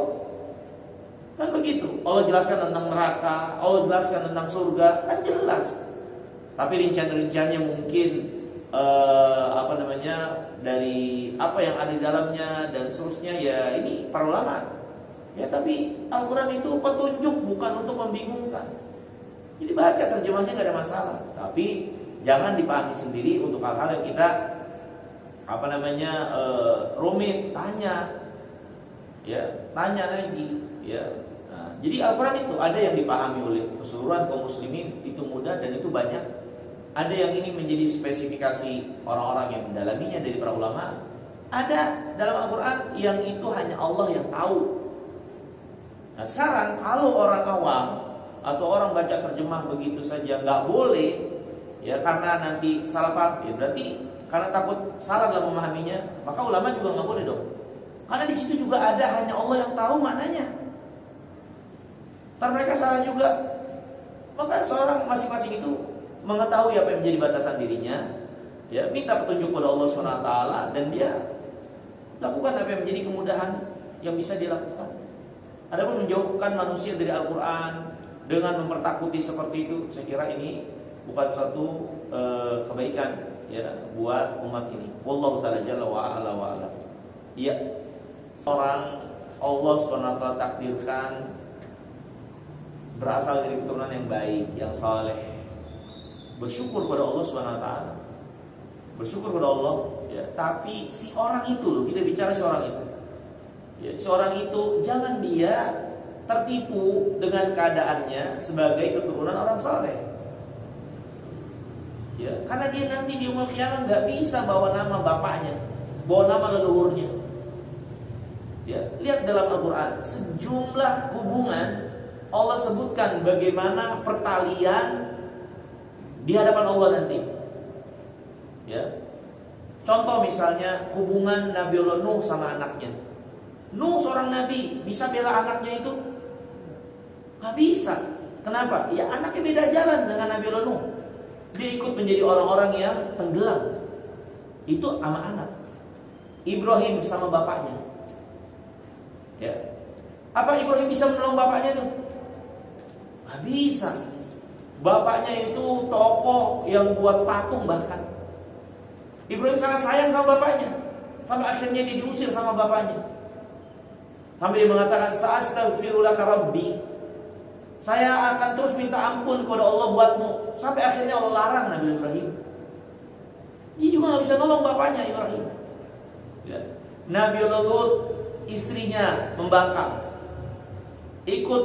Kan begitu. Allah jelaskan tentang neraka, Allah jelaskan tentang surga, kan jelas. Tapi rincian-rinciannya mungkin dari apa yang ada di dalamnya dan seterusnya, ya ini para ulama. Ya, tapi Al-Quran itu petunjuk, bukan untuk membingungkan. Jadi baca terjemahnya nggak ada masalah. Tapi jangan dipahami sendiri untuk hal-hal yang kita rumit, tanya. Ya, tanya lagi. Ya. Nah, jadi Al-Quran itu ada yang dipahami oleh keseluruhan kaum muslimin, itu mudah dan itu banyak. Ada yang ini menjadi spesifikasi orang-orang yang mendalaminya dari para ulama. Ada dalam Al-Quran yang itu hanya Allah yang tahu. Nah sekarang kalau orang awam atau orang baca terjemah begitu saja nggak boleh, ya karena nanti salah paham, ya berarti karena takut salah dalam memahaminya, maka ulama juga nggak boleh dong. Karena di situ juga ada hanya Allah yang tahu maknanya. Ntar mereka salah juga. Maka seorang masing-masing itu mengetahui apa yang menjadi batasan dirinya, ya minta petunjuk pada Allah SWT, dan dia lakukan apa yang menjadi kemudahan yang bisa dilakukan. Adapun menjauhkan manusia dari Al-Quran dengan mempertakuti seperti itu, saya kira ini bukan suatu kebaikan ya buat umat ini. Wallahu ta'ala jalla wa ala wa ala. Ya, orang Allah SWT takdirkan berasal dari keturunan yang baik, yang saleh, bersyukur pada Allah SWT, bersyukur pada Allah, ya. Tapi si orang itu loh, kita bicara si orang itu, ya, seorang itu jangan dia tertipu dengan keadaannya sebagai keturunan orang saleh, ya, karena dia nanti di yaumul qiyamah nggak bisa bawa nama bapaknya, bawa nama leluhurnya. Ya, lihat dalam Al-Quran sejumlah hubungan Allah sebutkan bagaimana pertalian di hadapan Allah nanti. Ya, contoh misalnya hubungan Nabiullah Nuh sama anaknya. Nuh seorang nabi, bisa bela anaknya itu? Gak bisa. Kenapa? Ya anaknya beda jalan dengan Nabiullah Nuh. Dia ikut menjadi orang-orang yang tenggelam. Itu sama anak. Ibrahim sama bapaknya. Ya, apa Ibrahim bisa menolong bapaknya itu? Gak bisa. Bapaknya itu tokoh yang buat patung bahkan. Ibrahim sangat sayang sama bapaknya, sampai akhirnya dia diusir sama bapaknya. Sampai dia mengatakan, "Sa'astaghfirulaka Rabbi." Saya akan terus minta ampun kepada Allah buatmu. Sampai akhirnya Allah larang Nabi Ibrahim. Dia juga gak bisa nolong bapaknya Ibrahim. Ya. Nabi Lut, istrinya membangkang, ikut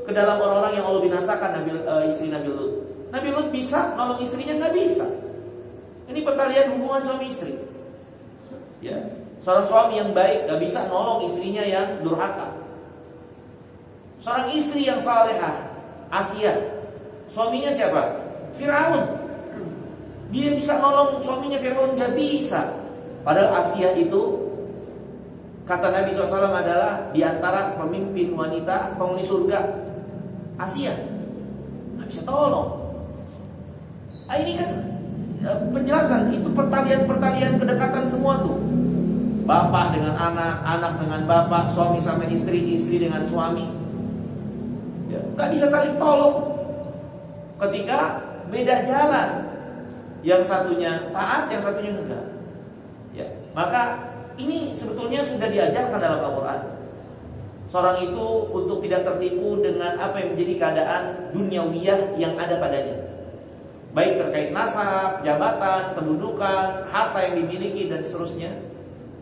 ke dalam orang-orang yang Allah binasakan istri Nabi Lut. Nabi Lut bisa nolong istrinya? Nggak bisa. Ini pertalian hubungan suami istri. Ya, seorang suami yang baik nggak bisa nolong istrinya yang durhaka. Seorang istri yang salehah, Asia, suaminya siapa? Firaun. Dia bisa nolong suaminya Firaun? Nggak bisa. Padahal Asia itu, kata Nabi SAW, adalah di antara pemimpin wanita penghuni surga. Asia nggak bisa tolong. Ini kan penjelasan, itu pertalian kedekatan semua tuh. Bapak dengan anak, anak dengan bapak, suami sama istri, istri dengan suami. Ya, nggak bisa saling tolong. Ketika beda jalan, yang satunya taat, yang satunya enggak. Ya, maka ini sebetulnya sudah diajarkan dalam Al-Quran. Seorang itu untuk tidak tertipu dengan apa yang menjadi keadaan duniawiyah yang ada padanya, baik terkait nasab, jabatan, kedudukan, harta yang dimiliki dan seterusnya.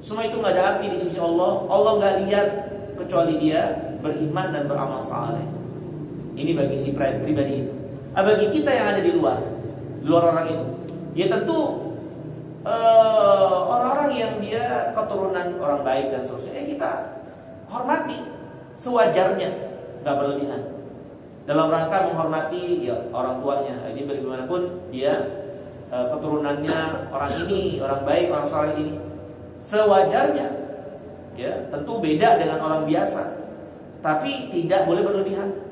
Semua itu nggak ada arti di sisi Allah. Allah nggak lihat kecuali dia beriman dan beramal saleh. Ini bagi si pribadi itu. Bagi kita yang ada di luar orang itu, ya tentu orang-orang yang dia keturunan orang baik dan seterusnya, kita hormati sewajarnya, nggak berlebihan. Dalam rangka menghormati ya orang tuanya. Ini bagaimanapun dia keturunannya orang ini, orang baik, orang saleh ini, sewajarnya. Ya, tentu beda dengan orang biasa, tapi tidak boleh berlebihan.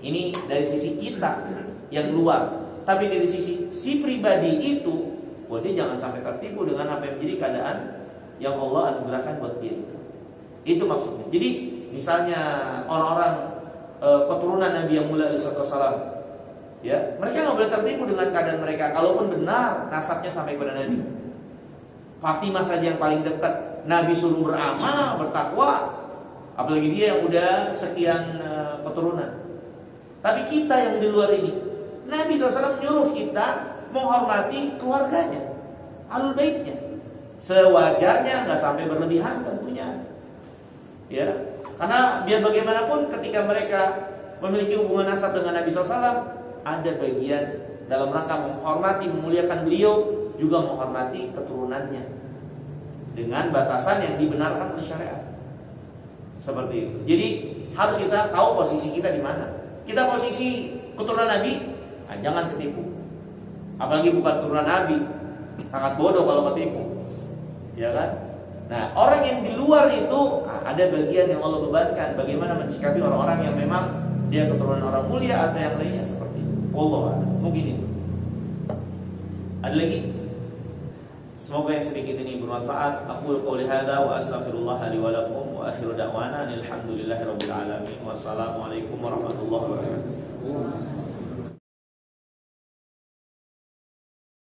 Ini dari sisi kita yang luar. Tapi dari sisi si pribadi itu, wah, dia jangan sampai tertipu dengan apa yang menjadi keadaan yang Allah anugerahkan buat dia. Itu maksudnya. Jadi misalnya orang-orang keturunan Nabi yang mulia alaihissalam, ya, mereka nggak boleh tertipu dengan keadaan mereka. Kalaupun benar nasabnya sampai kepada Nabi. Fatimah saja yang paling dekat, Nabi suruh beramal, bertakwa, apalagi dia yang udah sekian keturunan. Tapi kita yang di luar ini, Nabi SAW menyuruh kita menghormati keluarganya, ahlul baitnya, sewajarnya, nggak sampai berlebihan tentunya. Ya, karena biar bagaimanapun ketika mereka memiliki hubungan nasab dengan Nabi SAW, ada bagian dalam rangka menghormati, memuliakan beliau, juga menghormati keturunannya dengan batasan yang dibenarkan oleh syariat. Seperti itu. Jadi harus kita tahu posisi kita di mana. Kita posisi keturunan Nabi, nah jangan ketipu. Apalagi bukan keturunan Nabi, sangat bodoh kalau ketipu. Ya kan? Nah, orang yang di luar itu ada bagian yang Allah bebankan. Bagaimana mensikapi orang-orang yang memang dia keturunan orang mulia atau yang lainnya seperti itu. Allah mungkin itu. Ada lagi? Semoga yang sedikit ini bermanfaat. Aqulu qouli hadza wa astaghfirullah li wa lakum wa akhiru da'wana alhamdulillahirabbil alamin. Wassalamualaikum warahmatullahi wabarakatuh.